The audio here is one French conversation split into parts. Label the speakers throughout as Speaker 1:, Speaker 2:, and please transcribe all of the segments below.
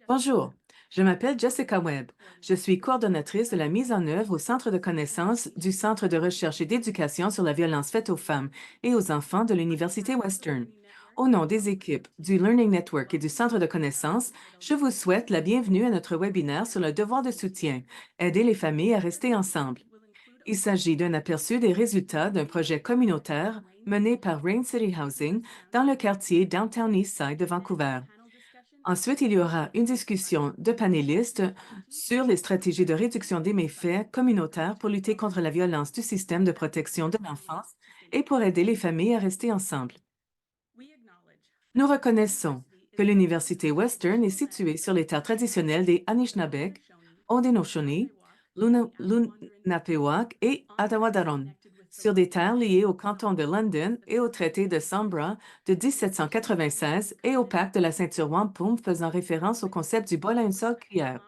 Speaker 1: Bonjour, je m'appelle Jessica Webb. Je suis coordonnatrice de la mise en œuvre au Centre de connaissances du Centre de recherche et d'éducation sur la violence faite aux femmes et aux enfants de l'Université Western. Au nom des équipes du Learning Network et du Centre de connaissances, je vous souhaite la bienvenue à notre webinaire sur le devoir de soutien, aider les familles à rester ensemble. Il s'agit d'un aperçu des résultats d'un projet communautaire mené par Rain City Housing dans le quartier Downtown Eastside de Vancouver. Ensuite, il y aura une discussion de panélistes sur les stratégies de réduction des méfaits communautaires pour lutter contre la violence du système de protection de l'enfance et pour aider les familles à rester ensemble. Nous reconnaissons que l'Université Western est située sur les terres traditionnelles des Anishinaabeg, Haudenosaunee, Lenapehoak et Attawaddaron, sur des terres liées au canton de London et au traité de Sombra de 1796 et au pacte de la ceinture wampum faisant référence au concept du bol à une seule cuillère.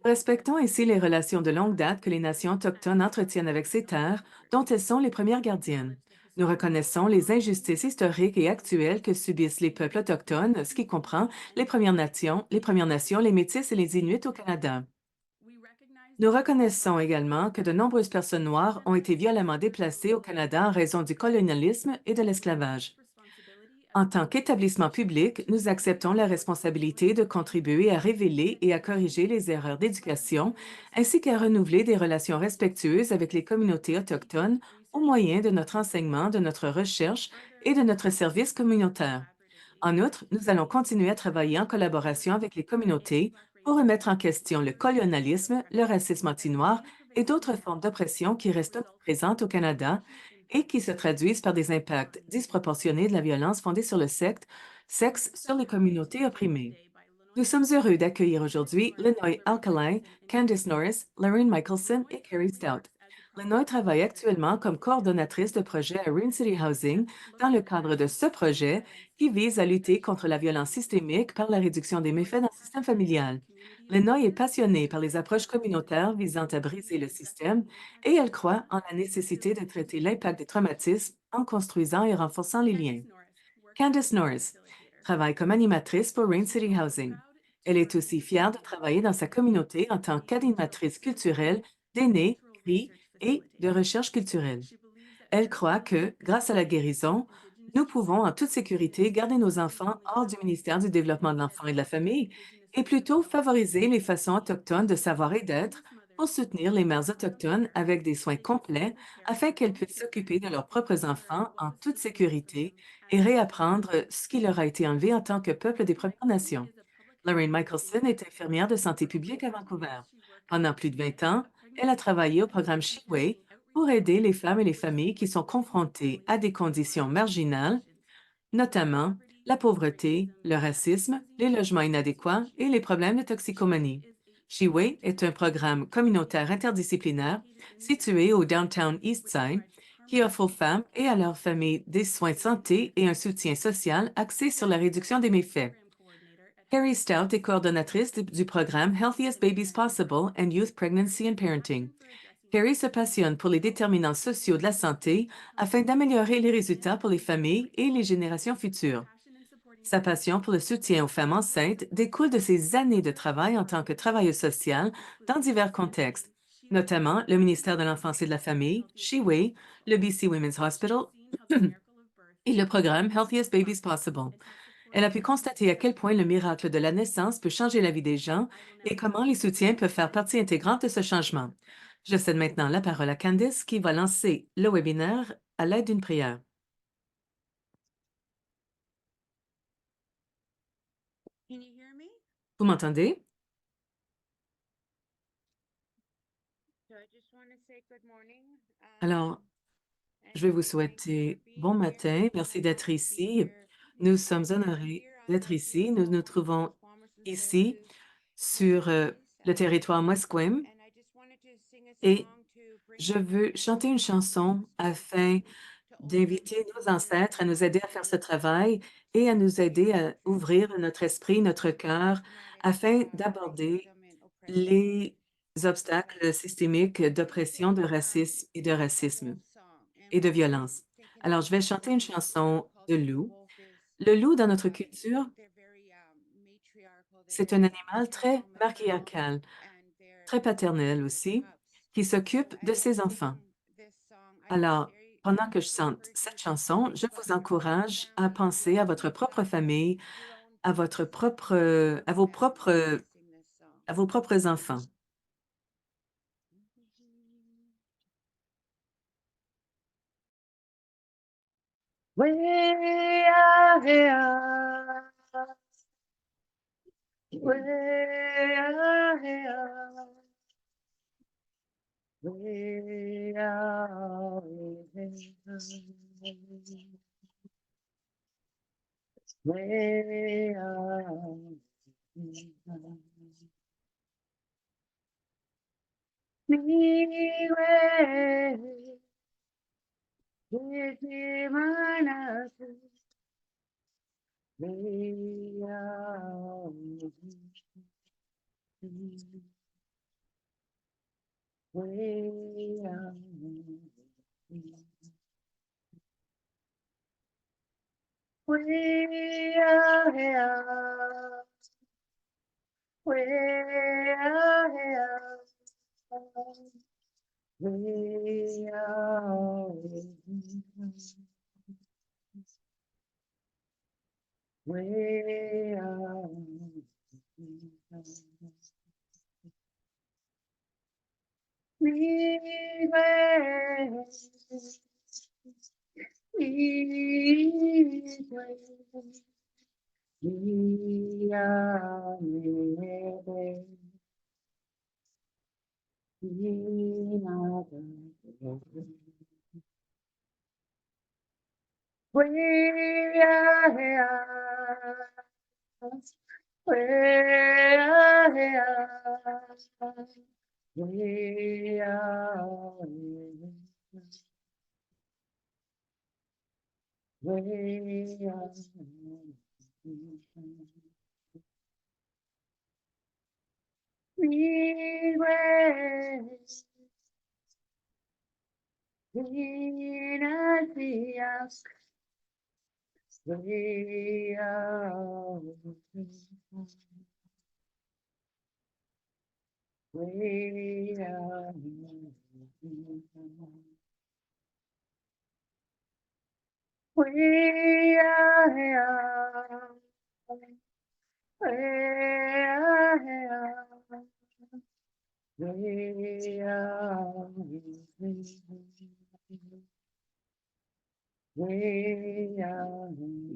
Speaker 1: Respectons ici les relations de longue date que les nations autochtones entretiennent avec ces terres, dont elles sont les premières gardiennes. Nous reconnaissons les injustices historiques et actuelles que subissent les peuples autochtones, ce qui comprend les Premières Nations, les Métis et les Inuits au Canada. Nous reconnaissons également que de nombreuses personnes noires ont été violemment déplacées au Canada en raison du colonialisme et de l'esclavage. En tant qu'établissement public, nous acceptons la responsabilité de contribuer à révéler et à corriger les erreurs d'éducation, ainsi qu'à renouveler des relations respectueuses avec les communautés autochtones au moyen de notre enseignement, de notre recherche et de notre service communautaire. En outre, nous allons continuer à travailler en collaboration avec les communautés pour remettre en question le colonialisme, le racisme anti-noir et d'autres formes d'oppression qui restent présentes au Canada et qui se traduisent par des impacts disproportionnés de la violence fondée sur le sexe sur les communautés opprimées. Nous sommes heureux d'accueillir aujourd'hui Lenoy Alcalay, Candice Norris, Lorraine Michelson et Carrie Stout. Lenoy travaille actuellement comme coordonnatrice de projet à Rain City Housing dans le cadre de ce projet qui vise à lutter contre la violence systémique par la réduction des méfaits dans le système familial. Lenoy est passionnée par les approches communautaires visant à briser le système et elle croit en la nécessité de traiter l'impact des traumatismes en construisant et renforçant les liens. Candice Norris travaille comme animatrice pour Rain City Housing. Elle est aussi fière de travailler dans sa communauté en tant qu'animatrice culturelle d'aînés, cris et de recherche culturelle. Elle croit que, grâce à la guérison, nous pouvons en toute sécurité garder nos enfants hors du ministère du Développement de l'enfant et de la famille et plutôt favoriser les façons autochtones de savoir et d'être pour soutenir les mères autochtones avec des soins complets afin qu'elles puissent s'occuper de leurs propres enfants en toute sécurité et réapprendre ce qui leur a été enlevé en tant que peuple des Premières Nations. Lorraine Michelson est infirmière de santé publique à Vancouver. Pendant plus de 20 ans, elle a travaillé au programme Sheway pour aider les femmes et les familles qui sont confrontées à des conditions marginales, notamment la pauvreté, le racisme, les logements inadéquats et les problèmes de toxicomanie. Sheway est un programme communautaire interdisciplinaire situé au Downtown Eastside qui offre aux femmes et à leurs familles des soins de santé et un soutien social axé sur la réduction des méfaits. Carrie Stout est coordonnatrice du programme Healthiest Babies Possible and Youth Pregnancy and Parenting. Carrie se passionne pour les déterminants sociaux de la santé afin d'améliorer les résultats pour les familles et les générations futures. Sa passion pour le soutien aux femmes enceintes découle de ses années de travail en tant que travailleuse sociale dans divers contextes, notamment le ministère de l'Enfance et de la Famille, Sheway, le BC Women's Hospital et le programme Healthiest Babies Possible. Elle a pu constater à quel point le miracle de la naissance peut changer la vie des gens et comment les soutiens peuvent faire partie intégrante de ce changement. Je cède maintenant la parole à Candice qui va lancer le webinaire à l'aide d'une prière. Vous m'entendez? Alors, je vais vous souhaiter bon matin. Merci d'être ici. Nous sommes honorés d'être ici. Nous nous trouvons ici sur le territoire Musqueam et je veux chanter une chanson afin d'inviter nos ancêtres à nous aider à faire ce travail et à nous aider à ouvrir notre esprit, notre cœur, afin d'aborder les obstacles systémiques d'oppression, de racisme et de violence. Alors, je vais chanter une chanson de loup. Le loup, dans notre culture, C'est un animal très matriarcal, très paternel aussi, qui s'occupe de ses enfants. Alors, pendant que je chante cette chanson, je vous encourage à penser à votre propre famille, à votre propre, à vos propres enfants.
Speaker 2: We are here. We are here. We are here. We are here. We will. We are we are we are here. We are here. We are we are we will. We will. We are living in another world. We are here. We are here. We are living. We are we will be not the us. We are we are we are here. We are here. We are we are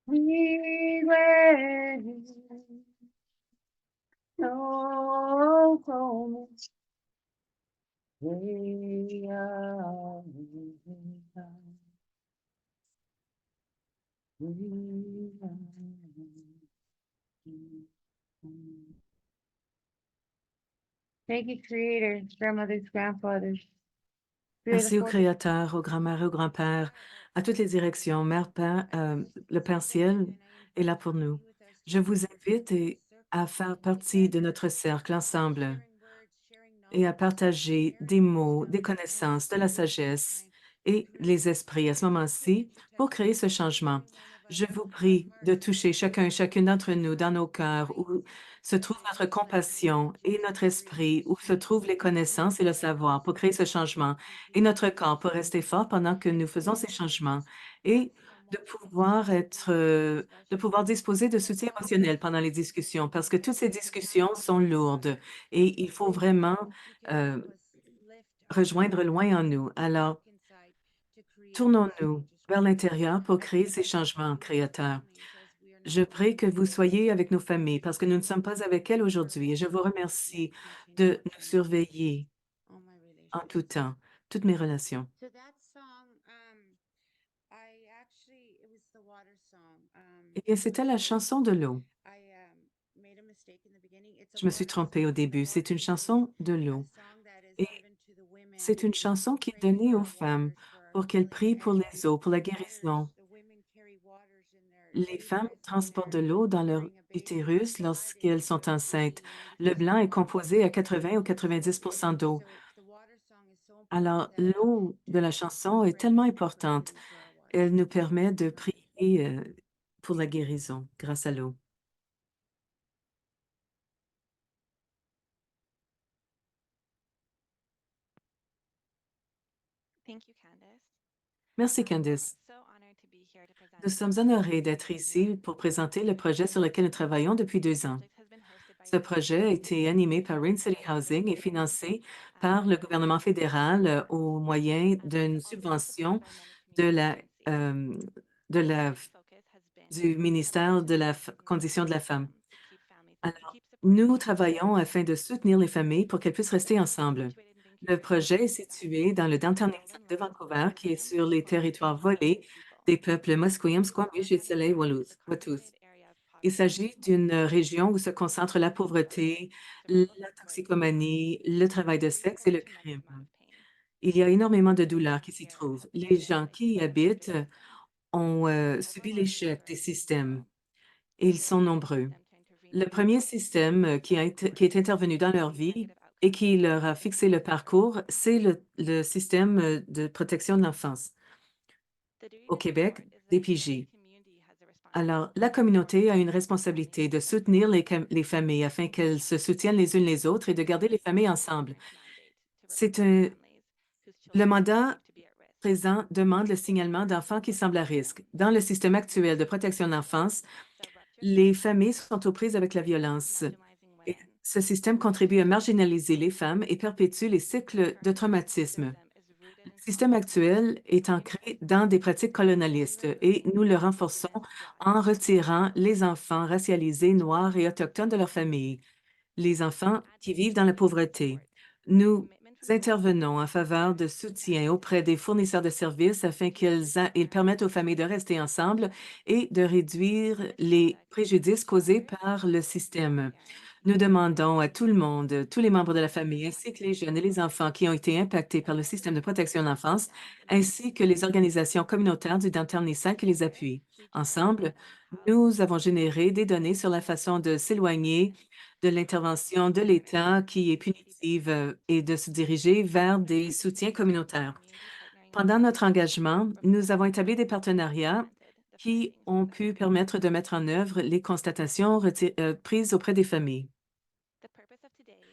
Speaker 2: we will no promise. We are we are Thank you, creators, grandmothers, grandfathers.
Speaker 1: Merci aux
Speaker 2: Beautiful.
Speaker 1: créateurs, aux grands-mères, aux grands-pères, à toutes les directions. Mère, Père, le Père Ciel est là pour nous. Je vous invite à faire partie de notre cercle ensemble et à partager des mots, des connaissances, de la sagesse et les esprits à ce moment-ci pour créer ce changement. Je vous prie de toucher chacun et chacune d'entre nous dans nos cœurs où se trouve notre compassion et notre esprit, où se trouvent les connaissances et le savoir pour créer ce changement, et notre corps pour rester fort pendant que nous faisons ces changements et de pouvoir disposer de soutien émotionnel pendant les discussions, parce que toutes ces discussions sont lourdes et il faut vraiment euh, rejoindre loin en nous. Alors, tournons-nous vers l'intérieur pour créer ces changements créateurs. Je prie que vous soyez avec nos familles parce que nous ne sommes pas avec elles aujourd'hui et je vous remercie de nous surveiller en tout temps, toutes mes relations. Eh bien, c'était la chanson de l'eau. Je me suis trompée au début. C'est une chanson de l'eau. Et c'est une chanson qui est donnée aux femmes pour qu'elles prient pour les eaux, pour la guérison. Les femmes transportent de l'eau dans leur utérus lorsqu'elles sont enceintes. Le blanc est composé à 80 ou 90 d'eau. Alors, l'eau de la chanson est tellement importante. Elle nous permet de prier et pour la guérison grâce à l'eau.
Speaker 3: Thank you, Candace.
Speaker 1: Merci,
Speaker 3: We're
Speaker 1: Candice.
Speaker 3: so honored to be here to present
Speaker 1: Nous
Speaker 3: the
Speaker 1: sommes
Speaker 3: project
Speaker 1: honorés
Speaker 3: that
Speaker 1: d'être
Speaker 3: we've been
Speaker 1: ici
Speaker 3: working
Speaker 1: pour
Speaker 3: on for
Speaker 1: présenter le
Speaker 3: 2
Speaker 1: projet sur
Speaker 3: years.
Speaker 1: lequel nous travaillons depuis
Speaker 3: The
Speaker 1: 2 ans.
Speaker 3: project has been hosted by
Speaker 1: Ce
Speaker 3: City
Speaker 1: projet a
Speaker 3: Housing
Speaker 1: été animé par Rain
Speaker 3: and
Speaker 1: City
Speaker 3: is
Speaker 1: Housing et
Speaker 3: located
Speaker 1: financé par le
Speaker 3: in
Speaker 1: gouvernement
Speaker 3: City
Speaker 1: fédéral
Speaker 3: Harbor.
Speaker 1: au moyen
Speaker 3: It's
Speaker 1: d'une
Speaker 3: also been
Speaker 1: subvention
Speaker 3: supported by many
Speaker 1: de
Speaker 3: community
Speaker 1: la,
Speaker 3: agencies.
Speaker 1: euh, de
Speaker 3: Our
Speaker 1: la,
Speaker 3: main focus has been
Speaker 1: du
Speaker 3: helping
Speaker 1: ministère
Speaker 3: to
Speaker 1: de la
Speaker 3: create a new
Speaker 1: Condition de la femme.
Speaker 3: system to
Speaker 1: Alors,
Speaker 3: keep supporting
Speaker 1: nous
Speaker 3: families
Speaker 1: travaillons afin de soutenir les familles pour qu'elles puissent rester ensemble.
Speaker 3: situated in
Speaker 1: Le
Speaker 3: Vancouver,
Speaker 1: projet est
Speaker 3: BC.
Speaker 1: situé dans le downtown
Speaker 3: Nolan
Speaker 1: de
Speaker 3: Road,
Speaker 1: Vancouver, qui est
Speaker 3: Musqueam,
Speaker 1: sur les
Speaker 3: Squamish,
Speaker 1: territoires
Speaker 3: and
Speaker 1: volés
Speaker 3: Soleil people.
Speaker 1: des peuples Musqueam, Squamish et
Speaker 3: Downtown Vancouver is a
Speaker 1: Watusi.
Speaker 3: concentrated area of
Speaker 1: Il
Speaker 3: poverty,
Speaker 1: s'agit d'une région où se concentrent la pauvreté,
Speaker 3: survival
Speaker 1: la
Speaker 3: disability,
Speaker 1: toxicomanie, le travail de
Speaker 3: and leaves
Speaker 1: sexe et
Speaker 3: home
Speaker 1: le
Speaker 3: to tremendous
Speaker 1: crime.
Speaker 3: amount of pain.
Speaker 1: Il y a énormément de
Speaker 3: Residents
Speaker 1: douleurs qui s'y
Speaker 3: here
Speaker 1: trouvent.
Speaker 3: have
Speaker 1: Les
Speaker 3: faced
Speaker 1: gens
Speaker 3: like
Speaker 1: qui y
Speaker 3: systemic
Speaker 1: habitent
Speaker 3: racism.
Speaker 1: ont
Speaker 3: Over
Speaker 1: subi
Speaker 3: 40 years
Speaker 1: l'échec
Speaker 3: of
Speaker 1: des
Speaker 3: racism,
Speaker 1: systèmes et ils
Speaker 3: we've
Speaker 1: sont
Speaker 3: worked with the
Speaker 1: nombreux.
Speaker 3: system to intervene
Speaker 1: Le
Speaker 3: in their
Speaker 1: premier
Speaker 3: lives,
Speaker 1: système qui est intervenu dans leur
Speaker 3: create
Speaker 1: vie
Speaker 3: negative
Speaker 1: et
Speaker 3: outcomes,
Speaker 1: qui leur a fixé le parcours, c'est le système de protection de l'enfance
Speaker 3: the duty
Speaker 1: au
Speaker 3: to
Speaker 1: Québec,
Speaker 3: support is that the
Speaker 1: DPJ.
Speaker 3: community has a
Speaker 1: Alors,
Speaker 3: responsibility
Speaker 1: la
Speaker 3: to support
Speaker 1: communauté a une
Speaker 3: families and
Speaker 1: responsabilité de
Speaker 3: maintain
Speaker 1: soutenir
Speaker 3: families.
Speaker 1: les familles afin qu'elles se soutiennent les unes les autres et de garder les familles
Speaker 3: This is a
Speaker 1: ensemble.
Speaker 3: current mandate to
Speaker 1: C'est
Speaker 3: report
Speaker 1: un,
Speaker 3: families whose
Speaker 1: le
Speaker 3: children are
Speaker 1: mandat
Speaker 3: perceived to be at risk.
Speaker 1: présent demande le signalement d'enfants qui semblent à risque. Dans le système actuel de protection de l'enfance,
Speaker 3: The rupture
Speaker 1: les
Speaker 3: system
Speaker 1: familles sont aux prises avec la violence.
Speaker 3: marginalizing
Speaker 1: Et
Speaker 3: women.
Speaker 1: ce système contribue à marginaliser les femmes et perpétue les
Speaker 3: The
Speaker 1: cycles de
Speaker 3: current
Speaker 1: traumatisme.
Speaker 3: system is rooted
Speaker 1: Le
Speaker 3: in
Speaker 1: système
Speaker 3: colonialism,
Speaker 1: actuel est ancré dans des pratiques colonialistes et nous le renforçons en retirant les enfants racialisés, noirs et autochtones de leur famille, les enfants qui vivent dans la pauvreté. Nous intervenons en faveur de soutien auprès des fournisseurs de services afin ils permettent aux familles de rester ensemble et de réduire les préjudices causés par le système. Nous demandons à tout le monde, tous les membres de la famille, ainsi que les jeunes et les enfants qui ont été impactés par le système de protection de l'enfance, ainsi que les organisations communautaires du Downtown Nissan qui les appuient. Ensemble, nous avons généré des données sur la façon de s'éloigner de l'intervention de l'État qui est punitive et de se diriger vers des soutiens communautaires. Pendant notre engagement, nous avons établi des partenariats qui ont pu permettre de mettre en œuvre les constatations prises auprès des familles.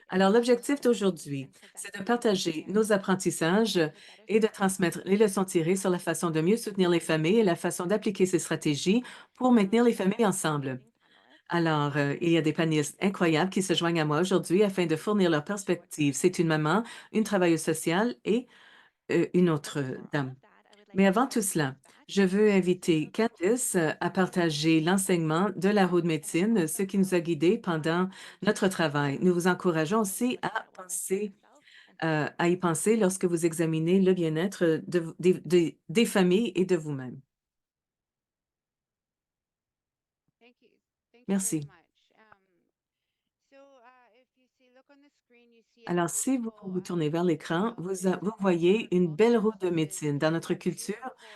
Speaker 1: Alors, l'objectif d'aujourd'hui, c'est de partager nos apprentissages et de transmettre les leçons tirées sur la façon de mieux soutenir les familles et la façon d'appliquer ces stratégies pour maintenir les familles ensemble. Alors, il y a des panélistes incroyables qui se joignent à moi aujourd'hui afin de fournir leur perspective. C'est une maman, une travailleuse sociale et une autre dame. Mais avant tout cela, je veux inviter Candice à partager l'enseignement de la roue de médecine, ce qui nous a guidés pendant notre travail. Nous vous encourageons aussi à y penser lorsque vous examinez le bien-être des familles et de vous-même.
Speaker 2: Thank you. Thank you very
Speaker 1: Merci.
Speaker 2: much. If you see, look on the screen, you see a
Speaker 1: Alors, si vous
Speaker 2: beautiful
Speaker 1: vous tournez vers l'écran, vous
Speaker 2: illustration of
Speaker 1: voyez
Speaker 2: our
Speaker 1: une belle
Speaker 2: culture.
Speaker 1: roue de
Speaker 2: This is
Speaker 1: médecine. Dans notre
Speaker 2: a
Speaker 1: culture,
Speaker 2: beautiful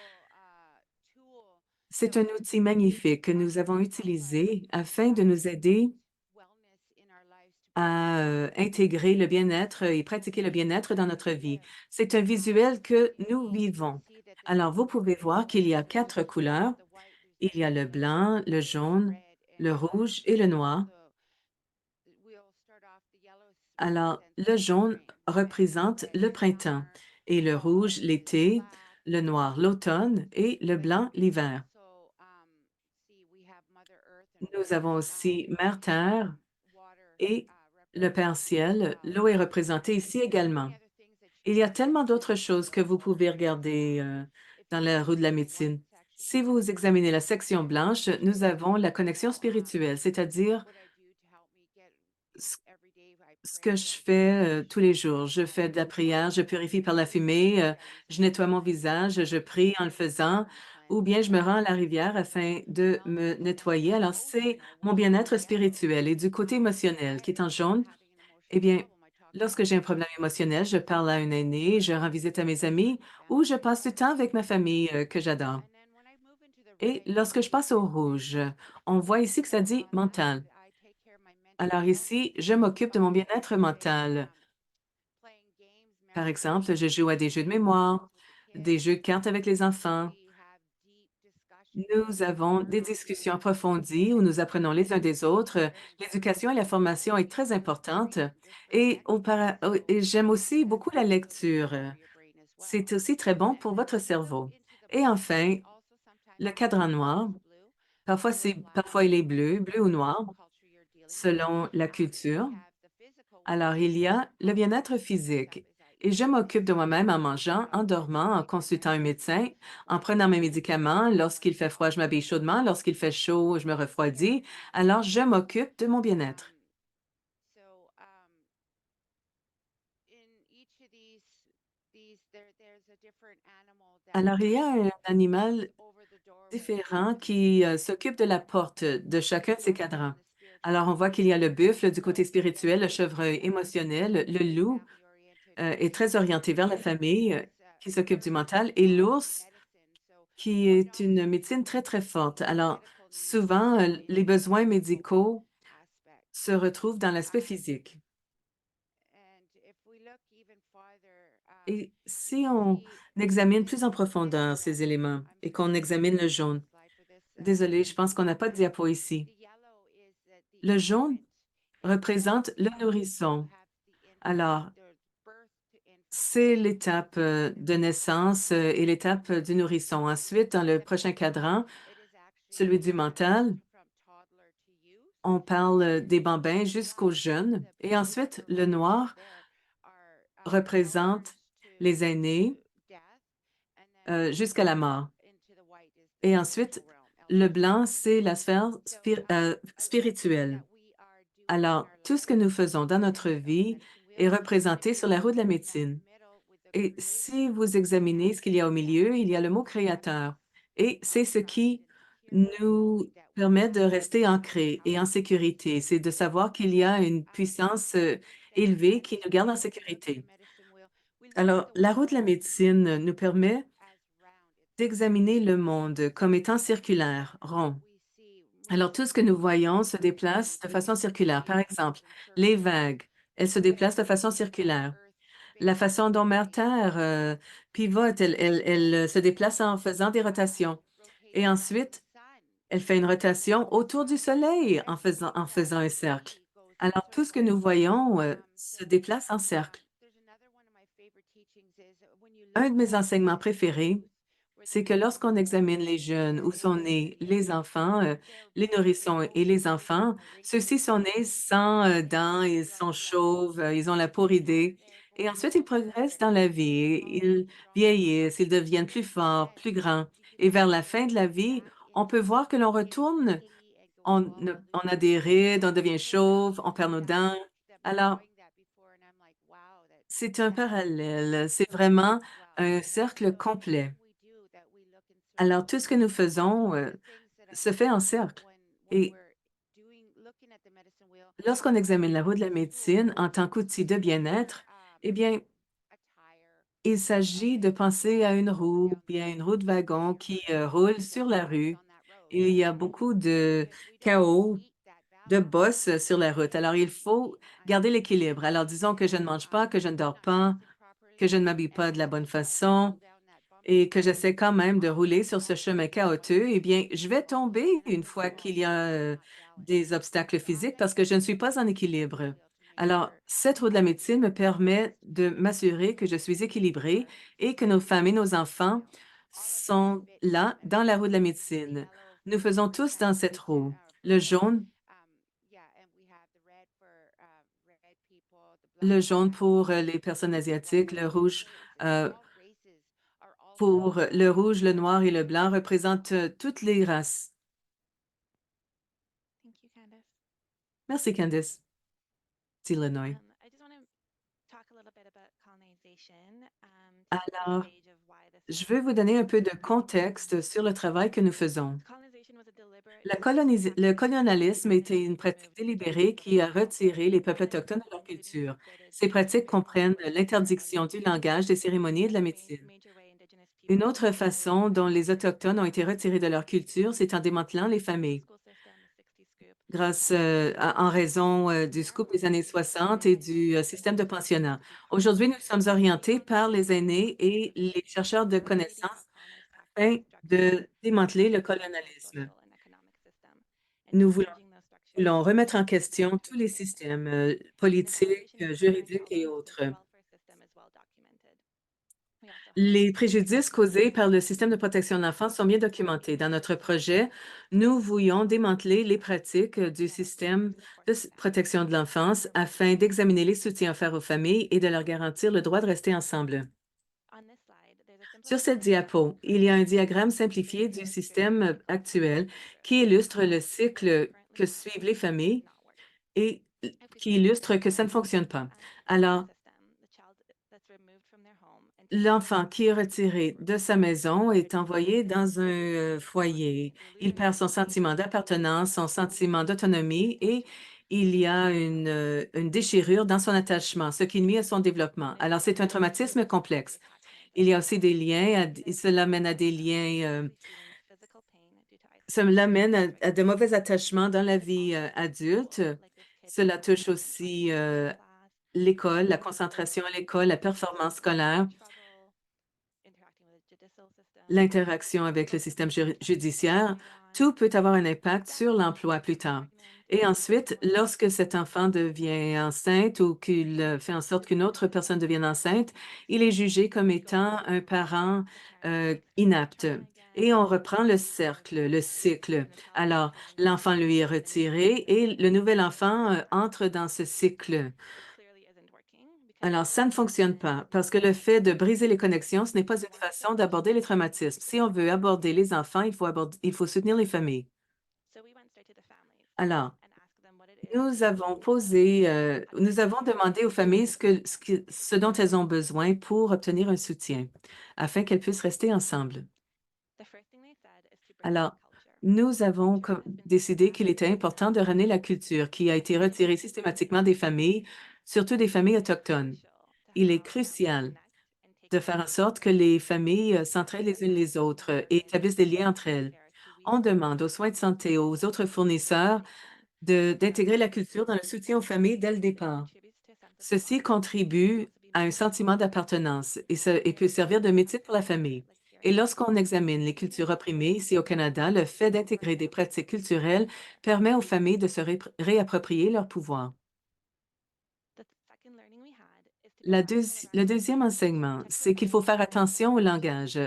Speaker 2: tool
Speaker 1: c'est
Speaker 2: that
Speaker 1: un
Speaker 2: we
Speaker 1: outil
Speaker 2: use
Speaker 1: magnifique que nous avons utilisé afin de nous aider
Speaker 2: wellness in our lives to
Speaker 1: à
Speaker 2: practice
Speaker 1: intégrer le bien-être et pratiquer le bien-être dans notre vie. C'est un visuel que nous vivons. Alors, vous pouvez voir qu'il y a 4 couleurs. Il y a le blanc, le jaune, le rouge et le noir. Alors, le jaune représente le printemps et le rouge l'été, le noir l'automne et le blanc l'hiver. Nous avons aussi Mère Terre et le Père Ciel. L'eau est représentée ici également. Il y a tellement d'autres choses que vous pouvez regarder dans la roue de la médecine. Si vous examinez la section blanche, nous avons la connexion spirituelle, c'est-à-dire ce ce que je fais tous les jours. Je fais de la prière, je purifie par la fumée, je nettoie mon visage, je prie en le faisant, ou bien je me rends à la rivière afin de me nettoyer. Alors, c'est mon bien-être spirituel et du côté émotionnel qui est en jaune. Eh bien, lorsque j'ai un problème émotionnel, je parle à un aîné, je rends visite à mes amis ou je passe du temps avec ma famille que j'adore. Et lorsque je passe au rouge, on voit ici que ça dit mental. Alors ici, je m'occupe de mon bien-être mental. Par exemple, je joue à des jeux de mémoire, des jeux de cartes avec les enfants. Nous avons des discussions approfondies où nous apprenons les uns des autres. L'éducation et la formation est très importante et j'aime aussi beaucoup la lecture. C'est aussi très bon pour votre cerveau. Et enfin, le cadran noir, parfois il est bleu, bleu ou noir, selon la culture. Alors, il y a le bien-être physique. Et je m'occupe de moi-même en mangeant, en dormant, en consultant un médecin, en prenant mes médicaments. Lorsqu'il fait froid, je m'habille chaudement. Lorsqu'il fait chaud, je me refroidis. Alors, je m'occupe de mon bien-être.
Speaker 2: So, in each of these there's a different animal that
Speaker 1: Alors, il y a un animal
Speaker 2: over the doorway.
Speaker 1: différent qui s'occupe de la porte de chacun de ces cadrans. Alors, on voit qu'il y a le buffle du côté spirituel, le chevreuil émotionnel, le loup est très orienté vers la famille, qui s'occupe du mental, et l'ours qui est une médecine très, très forte. Alors, souvent, les besoins médicaux se retrouvent dans l'aspect physique. Et si on examine plus en profondeur ces éléments et qu'on examine le jaune, désolé, je pense qu'on n'a pas de diapo ici. Le jaune représente le nourrisson. Alors, c'est l'étape de naissance et l'étape du nourrisson. Ensuite, dans le prochain cadran, celui du mental, on parle des bambins jusqu'aux jeunes. Et ensuite, le noir représente les aînés jusqu'à la mort. Et ensuite, le blanc, c'est la sphère spirituelle. Alors, tout ce que nous faisons dans notre vie est représenté sur la roue de la médecine. Et si vous examinez ce qu'il y a au milieu, il y a le mot créateur. Et c'est ce qui nous permet de rester ancrés et en sécurité. C'est de savoir qu'il y a une puissance élevée qui nous garde en sécurité. Alors, la roue de la médecine nous permet d'examiner le monde comme étant circulaire, rond. Alors, tout ce que nous voyons se déplace de façon circulaire. Par exemple, les vagues, elles se déplacent de façon circulaire. La façon dont Mère-Terre pivote, elle se déplace en faisant des rotations. Et ensuite, elle fait une rotation autour du Soleil en faisant un cercle. Alors, tout ce que nous voyons se déplace en cercle. Un de mes enseignements préférés, c'est que lorsqu'on examine les jeunes, où sont nés les enfants, les nourrissons et les enfants, ceux-ci sont nés sans dents, ils sont chauves, ils ont la peau ridée. Et ensuite, ils progressent dans la vie, ils vieillissent, ils deviennent plus forts, plus grands. Et vers la fin de la vie, on peut voir que l'on retourne, on a des rides, on devient chauve, on perd nos dents. Alors, c'est un parallèle, c'est vraiment un cercle complet. Alors, tout ce que nous faisons se fait en cercle. Et lorsqu'on examine la roue de la médecine en tant qu'outil de bien-être, eh bien, il s'agit de penser à une roue, bien une roue de wagon qui roule sur la rue. Il y a beaucoup de chaos, de bosses sur la route. Alors, il faut garder l'équilibre. Alors, disons que je ne mange pas, que je ne dors pas, que je ne m'habille pas de la bonne façon, et que j'essaie quand même de rouler sur ce chemin chaotique, eh bien, je vais tomber une fois qu'il y a des obstacles physiques parce que je ne suis pas en équilibre. Alors, cette roue de la médecine me permet de m'assurer que je suis équilibrée et que nos femmes et nos enfants sont là dans la roue de la médecine. Nous faisons tous dans cette roue. Le jaune pour les personnes asiatiques, le rouge euh, pour le rouge, le noir et le blanc représentent toutes les races.
Speaker 3: Thank you, Candace.
Speaker 1: Merci, Candice. D'Illinois.
Speaker 3: I just want to talk a little bit about colonization to set the
Speaker 1: Alors,
Speaker 3: stage of why this
Speaker 1: je
Speaker 3: work
Speaker 1: veux
Speaker 3: is
Speaker 1: vous
Speaker 3: so
Speaker 1: donner un peu de
Speaker 3: important.
Speaker 1: contexte sur le travail que nous faisons.
Speaker 3: Colonization was a deliberate decision
Speaker 1: Le
Speaker 3: back in
Speaker 1: colonialisme était une
Speaker 3: 1793 to
Speaker 1: pratique
Speaker 3: remove
Speaker 1: délibérée
Speaker 3: Indigenous
Speaker 1: qui a
Speaker 3: peoples
Speaker 1: retiré les
Speaker 3: and
Speaker 1: peuples
Speaker 3: then
Speaker 1: autochtones de leur
Speaker 3: introducing
Speaker 1: culture.
Speaker 3: British
Speaker 1: Ces pratiques
Speaker 3: medical
Speaker 1: comprennent
Speaker 3: language and
Speaker 1: l'interdiction du
Speaker 3: ceremonies.
Speaker 1: langage, des cérémonies et de la
Speaker 3: Another
Speaker 1: médecine.
Speaker 3: major way Indigenous
Speaker 1: Une
Speaker 3: peoples
Speaker 1: autre
Speaker 3: were removed
Speaker 1: façon
Speaker 3: from
Speaker 1: dont
Speaker 3: their
Speaker 1: les
Speaker 3: culture
Speaker 1: Autochtones ont été retirés de leur culture, c'est en démantelant les
Speaker 3: was the
Speaker 1: familles,
Speaker 3: school system, the 60 scoop.
Speaker 1: grâce en raison du scoop des années 60 et du système de pensionnat. Aujourd'hui, nous sommes orientés par les aînés et les chercheurs de connaissances afin de démanteler le colonialisme. Nous voulons remettre en question tous les systèmes politiques, juridiques et autres. Les préjudices causés par le système de protection de l'enfance sont bien documentés. Dans notre projet, nous voulions démanteler les pratiques du système de protection de l'enfance afin d'examiner les soutiens offerts aux familles et de leur garantir le droit de rester ensemble. Sur cette diapo, il y a un diagramme simplifié du système actuel qui illustre le cycle que suivent les familles et qui illustre que ça ne fonctionne pas. Alors, l'enfant qui est retiré de sa maison est envoyé dans un foyer. Il perd son sentiment d'appartenance, son sentiment d'autonomie et il y a une déchirure dans son attachement, ce qui nuit à son développement. Alors, c'est un traumatisme complexe. Il y a aussi des liens, cela mène à des liens, cela mène à de mauvais attachements dans la vie adulte. Cela touche aussi l'école, la concentration à l'école, la performance scolaire, l'interaction avec le système judiciaire. Tout peut avoir un impact sur l'emploi plus tard. Et ensuite, lorsque cet enfant devient enceinte ou qu'il fait en sorte qu'une autre personne devienne enceinte, il est jugé comme étant un parent inapte. Et on reprend le cercle, le cycle. Alors, l'enfant lui est retiré et le nouvel enfant entre dans ce cycle. Alors, ça ne fonctionne pas parce que le fait de briser les connexions, ce n'est pas une façon d'aborder les traumatismes. Si on veut aborder les enfants, il faut soutenir les familles. Alors, nous avons nous avons demandé aux familles ce dont elles ont besoin pour obtenir un soutien afin qu'elles puissent rester ensemble. Alors, nous avons décidé qu'il était important de ramener la culture qui a été retirée systématiquement des familles, surtout des familles autochtones. Il est crucial de faire en sorte que les familles s'entraident les unes les autres et établissent des liens entre elles. On demande aux soins de santé, aux autres fournisseurs d'intégrer la culture dans le soutien aux familles dès le départ. Ceci contribue à un sentiment d'appartenance et peut servir de métier pour la famille. Et lorsqu'on examine les cultures opprimées ici au Canada, le fait d'intégrer des pratiques culturelles permet aux familles de se réapproprier leur pouvoir. Le deuxième enseignement, c'est qu'il faut faire attention au langage.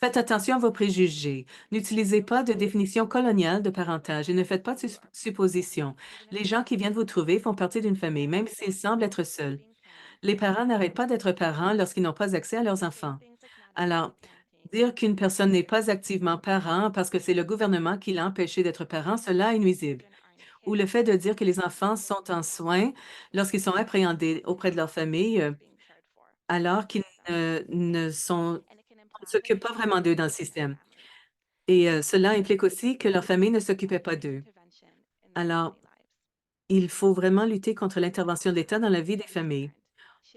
Speaker 1: Faites attention à vos préjugés. N'utilisez pas de définition coloniale de parentage et ne faites pas de suppositions. Les gens qui viennent vous trouver font partie d'une famille, même s'ils semblent être seuls. Les parents n'arrêtent pas d'être parents lorsqu'ils n'ont pas accès à leurs enfants. Alors, dire qu'une personne n'est pas activement parent parce que c'est le gouvernement qui l'a empêché d'être parent, cela est nuisible. Ou le fait de dire que les enfants sont en soins lorsqu'ils sont appréhendés auprès de leur famille, alors qu'ils ne s'occupent pas vraiment d'eux dans le système. Et cela implique aussi que leur famille ne s'occupait pas d'eux. Alors, il faut vraiment lutter contre l'intervention de l'État dans la vie des familles.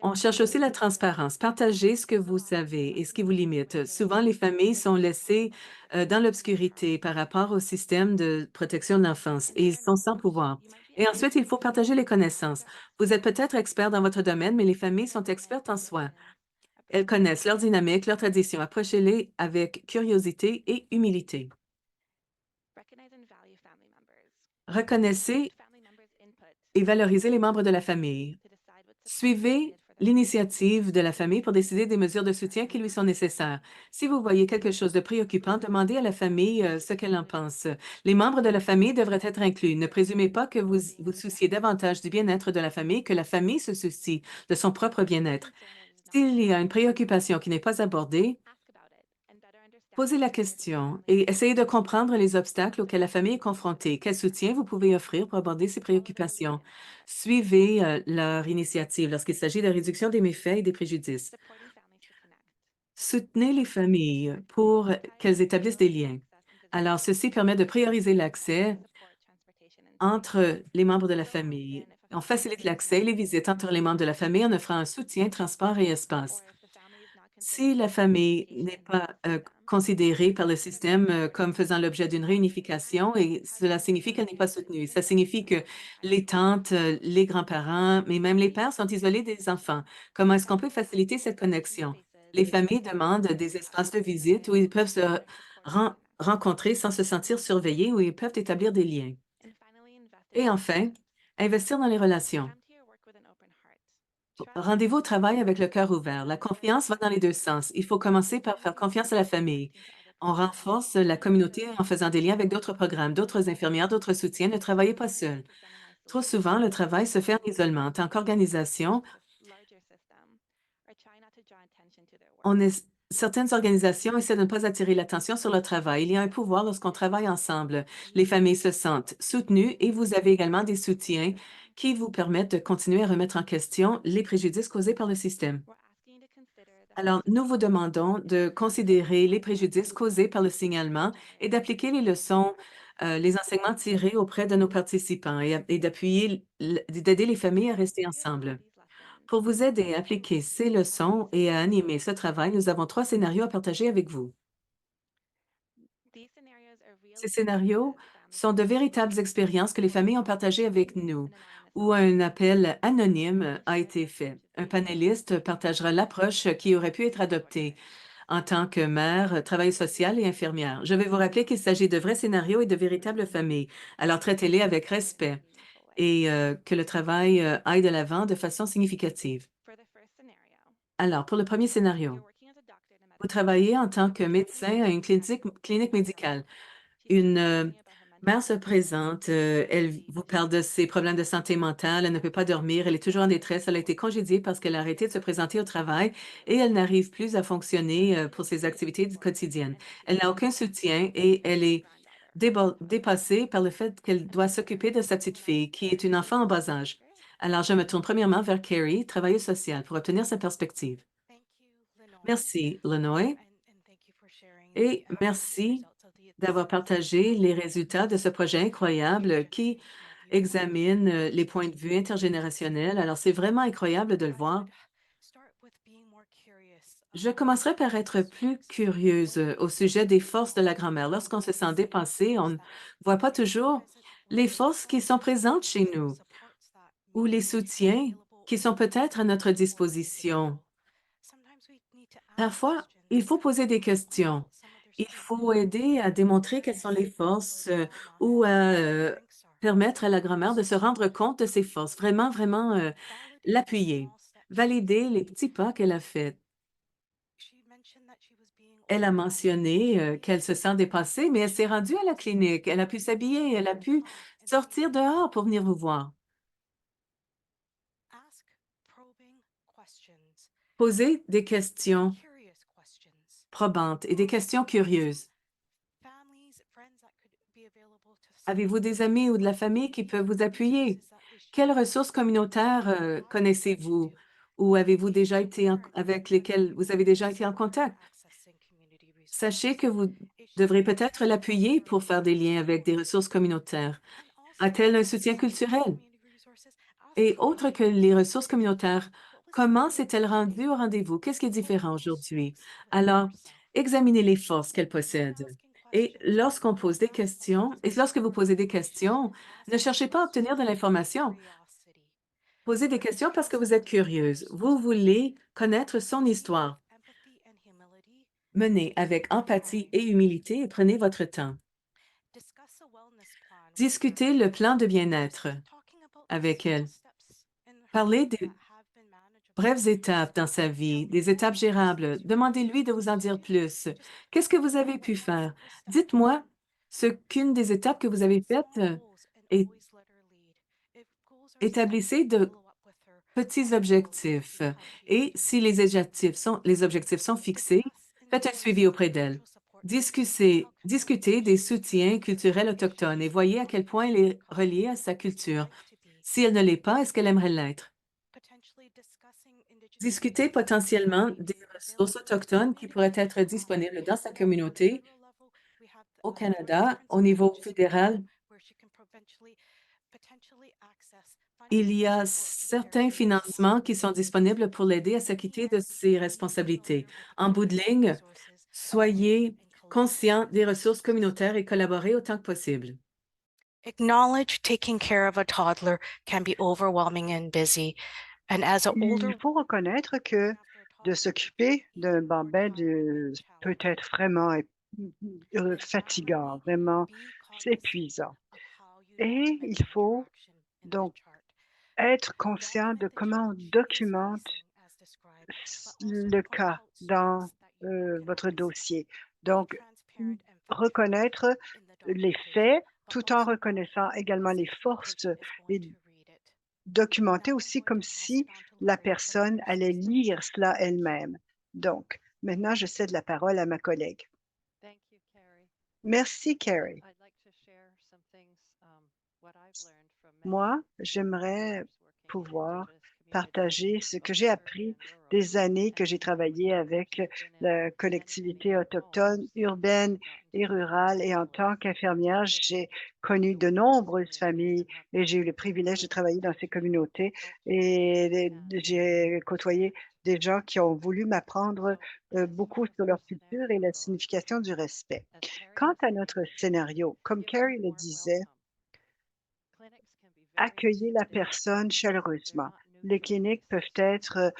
Speaker 1: On cherche aussi la transparence. Partagez ce que vous savez et ce qui vous limite. Souvent, les familles sont laissées dans l'obscurité par rapport au système de protection de l'enfance et ils sont sans pouvoir. Et ensuite, il faut partager les connaissances. Vous êtes peut-être expert dans votre domaine, mais les familles sont expertes en soi. Elles connaissent leur dynamique, leurs traditions. Approchez-les avec curiosité et humilité. Reconnaissez et valorisez les membres de la famille. Suivez l'initiative de la famille pour décider des mesures de soutien qui lui sont nécessaires. Si vous voyez quelque chose de préoccupant, demandez à la famille ce qu'elle en pense. Les membres de la famille devraient être inclus. Ne présumez pas que vous vous souciez davantage du bien-être de la famille que la famille se soucie de son propre bien-être. S'il y a une préoccupation qui n'est pas abordée, posez la question et essayez de comprendre les obstacles auxquels la famille est confrontée. Quel soutien vous pouvez offrir pour aborder ces préoccupations? Suivez leur initiative lorsqu'il s'agit de réduction des méfaits et des préjudices. Soutenez les familles pour qu'elles établissent des liens. Alors, ceci permet de prioriser l'accès entre les membres de la famille. On facilite l'accès et les visites entre les membres de la famille en offrant un soutien, transport et espace. Si la famille n'est pas considérée par le système comme faisant l'objet d'une réunification, et cela signifie qu'elle n'est pas soutenue. Ça signifie que les tantes, les grands-parents, mais même les pères sont isolés des enfants. Comment est-ce qu'on peut faciliter cette connexion? Les familles demandent des espaces de visite où ils peuvent se rencontrer sans se sentir surveillés, où ils peuvent établir des liens.
Speaker 3: And finally, invest in
Speaker 1: Et
Speaker 3: your
Speaker 1: enfin,
Speaker 3: relationships.
Speaker 1: investir dans les relations.
Speaker 3: Come to your work with an open heart. Trust
Speaker 1: Rendez-vous au
Speaker 3: is
Speaker 1: travail avec le
Speaker 3: built
Speaker 1: cœur ouvert. La
Speaker 3: when there's
Speaker 1: confiance va dans les deux sens. Il faut commencer par faire confiance à la famille.
Speaker 3: connecting to other
Speaker 1: On
Speaker 3: professionals.
Speaker 1: renforce la communauté en faisant des liens avec d'autres programmes, d'autres infirmières, d'autres soutiens. Ne travaillez pas seul.
Speaker 3: Decentralized
Speaker 1: Trop
Speaker 3: solutions
Speaker 1: souvent, le travail se fait en isolement. En tant qu'organisation,
Speaker 3: with larger system or try not to draw attention to their work.
Speaker 1: certaines organisations essaient de ne pas attirer l'attention sur le travail. Il y a un pouvoir lorsqu'on travaille ensemble. Les familles se sentent soutenues et vous avez également des soutiens qui vous permettent de continuer à remettre en question les préjudices causés par le système.
Speaker 3: We're asking you to consider the
Speaker 1: Alors, nous vous demandons de considérer les préjudices causés par le signalement et d'appliquer les leçons, les enseignements tirés auprès de nos participants et d'aider les familles à rester ensemble. Pour vous aider à appliquer ces leçons et à animer ce travail, nous avons 3 scénarios à partager avec vous. Ces scénarios sont de véritables expériences que les familles ont partagées avec nous, où un appel anonyme a été fait. Un panéliste partagera l'approche qui aurait pu être adoptée en tant que mère, travailleuse sociale et infirmière. Je vais vous rappeler qu'il s'agit de vrais scénarios et de véritables familles. Alors, traitez-les avec respect et que le travail aille de l'avant de façon significative. Alors, pour le premier scénario, vous travaillez en tant que médecin à une clinique médicale. Une mère se présente, elle vous parle de ses problèmes de santé mentale, elle ne peut pas dormir, elle est toujours en détresse, elle a été congédiée parce qu'elle a arrêté de se présenter au travail et elle n'arrive plus à fonctionner pour ses activités quotidiennes. Elle n'a aucun soutien et elle est dépassée par le fait qu'elle doit s'occuper de sa petite fille, qui est une enfant en bas âge. Alors, je me tourne premièrement vers Carrie, travailleuse sociale, pour obtenir sa perspective. Merci, Lenoy, et merci d'avoir partagé les résultats de ce projet incroyable qui examine les points de vue intergénérationnels. Alors, c'est vraiment incroyable de le voir. Je commencerai par être plus curieuse au sujet des forces de la grand-mère. Lorsqu'on se sent dépassé, on ne voit pas toujours les forces qui sont présentes chez nous ou les soutiens qui sont peut-être à notre disposition. Parfois, il faut poser des questions. Il faut aider à démontrer quelles sont les forces ou à permettre à la grand-mère de se rendre compte de ses forces. Vraiment, vraiment l'appuyer. Valider les petits pas qu'elle a faits. Elle a mentionné qu'elle se sent dépassée, mais elle s'est rendue à la clinique. Elle a pu s'habiller, elle a pu sortir dehors pour venir vous voir. Poser des questions probantes et des questions curieuses. Avez-vous des amis ou de la famille qui peuvent vous appuyer? Quelles ressources communautaires connaissez-vous ou avez-vous déjà été avec lesquelles vous avez déjà été en contact? Sachez que vous devrez peut-être l'appuyer pour faire des liens avec des ressources communautaires. A-t-elle un soutien culturel? Et autre que les ressources communautaires, comment s'est-elle rendue au rendez-vous? Qu'est-ce qui est différent aujourd'hui? Alors, examinez les forces qu'elle possède. Et lorsqu'on pose des questions, et lorsque vous posez des questions, ne cherchez pas à obtenir de l'information. Posez des questions parce que vous êtes curieuse. Vous voulez connaître son histoire. Menez avec empathie et humilité et prenez votre temps. Discutez le plan de bien-être avec elle. Parlez des brèves étapes dans sa vie, des étapes gérables. Demandez-lui de vous en dire plus. Qu'est-ce que vous avez pu faire? Dites-moi ce qu'une des étapes que vous avez faites et établissez de petits objectifs. Et si les objectifs sont fixés, faites un suivi auprès d'elle. Discutez des soutiens culturels autochtones et voyez à quel point elle est reliée à sa culture. Si elle ne l'est pas, est-ce qu'elle aimerait l'être? Discuter potentiellement des ressources autochtones qui pourraient être disponibles dans sa communauté au Canada, au niveau fédéral. Il y a certains financements qui sont disponibles pour l'aider à s'acquitter de ses responsabilités. En bout de ligne, soyez conscient des ressources communautaires et collaborez autant que possible.
Speaker 4: Acknowledge taking care of a toddler can be overwhelming and busy. And as an older
Speaker 5: Il faut reconnaître que de s'occuper d'un bambin peut être vraiment fatigant, vraiment épuisant. Et il faut donc être conscient de comment on documente le cas dans votre dossier. Donc, reconnaître les faits tout en reconnaissant également les forces et documenter aussi comme si la personne allait lire cela elle-même. Donc, maintenant, je cède la parole à ma collègue.
Speaker 6: Thank you, Carrie.
Speaker 5: Merci, Carrie.
Speaker 6: I'd like to share some things, what I've learned from
Speaker 5: Moi,
Speaker 6: many
Speaker 5: j'aimerais
Speaker 6: years working in
Speaker 5: pouvoir
Speaker 6: Indigenous
Speaker 5: partager
Speaker 6: communities,
Speaker 5: ce que
Speaker 6: both
Speaker 5: j'ai
Speaker 6: urban
Speaker 5: appris
Speaker 6: and rural.
Speaker 5: des années que
Speaker 6: And
Speaker 5: j'ai
Speaker 6: with
Speaker 5: travaillé
Speaker 6: others
Speaker 5: avec
Speaker 6: who've been in
Speaker 5: la
Speaker 6: many,
Speaker 5: collectivité
Speaker 6: many
Speaker 5: autochtone,
Speaker 6: homes
Speaker 5: urbaine
Speaker 6: and gotten
Speaker 5: et
Speaker 6: to know
Speaker 5: rurale. Et en
Speaker 6: people
Speaker 5: tant
Speaker 6: and
Speaker 5: qu'infirmière,
Speaker 6: visit
Speaker 5: j'ai connu de
Speaker 6: those
Speaker 5: nombreuses
Speaker 6: communities
Speaker 5: familles
Speaker 6: and have
Speaker 5: et j'ai eu le
Speaker 6: been
Speaker 5: privilège de
Speaker 6: willing
Speaker 5: travailler
Speaker 6: to
Speaker 5: dans ces
Speaker 6: teach me
Speaker 5: communautés.
Speaker 6: how to
Speaker 5: Et
Speaker 6: and
Speaker 5: j'ai côtoyé des gens qui ont voulu m'apprendre
Speaker 6: so as
Speaker 5: beaucoup
Speaker 6: far as
Speaker 5: sur
Speaker 6: our
Speaker 5: leur culture et la
Speaker 6: scenario goes,
Speaker 5: signification du respect.
Speaker 6: as Carrie
Speaker 5: Quant
Speaker 6: was
Speaker 5: à
Speaker 6: saying,
Speaker 5: notre scénario, comme
Speaker 6: give them
Speaker 5: Carrie
Speaker 6: a
Speaker 5: le
Speaker 6: warm
Speaker 5: disait,
Speaker 6: welcome. Clinics can be very
Speaker 5: accueillez la
Speaker 6: intimidating.
Speaker 5: personne
Speaker 6: They're
Speaker 5: chaleureusement.
Speaker 6: not
Speaker 5: Les
Speaker 6: neutral
Speaker 5: cliniques peuvent
Speaker 6: places.
Speaker 5: être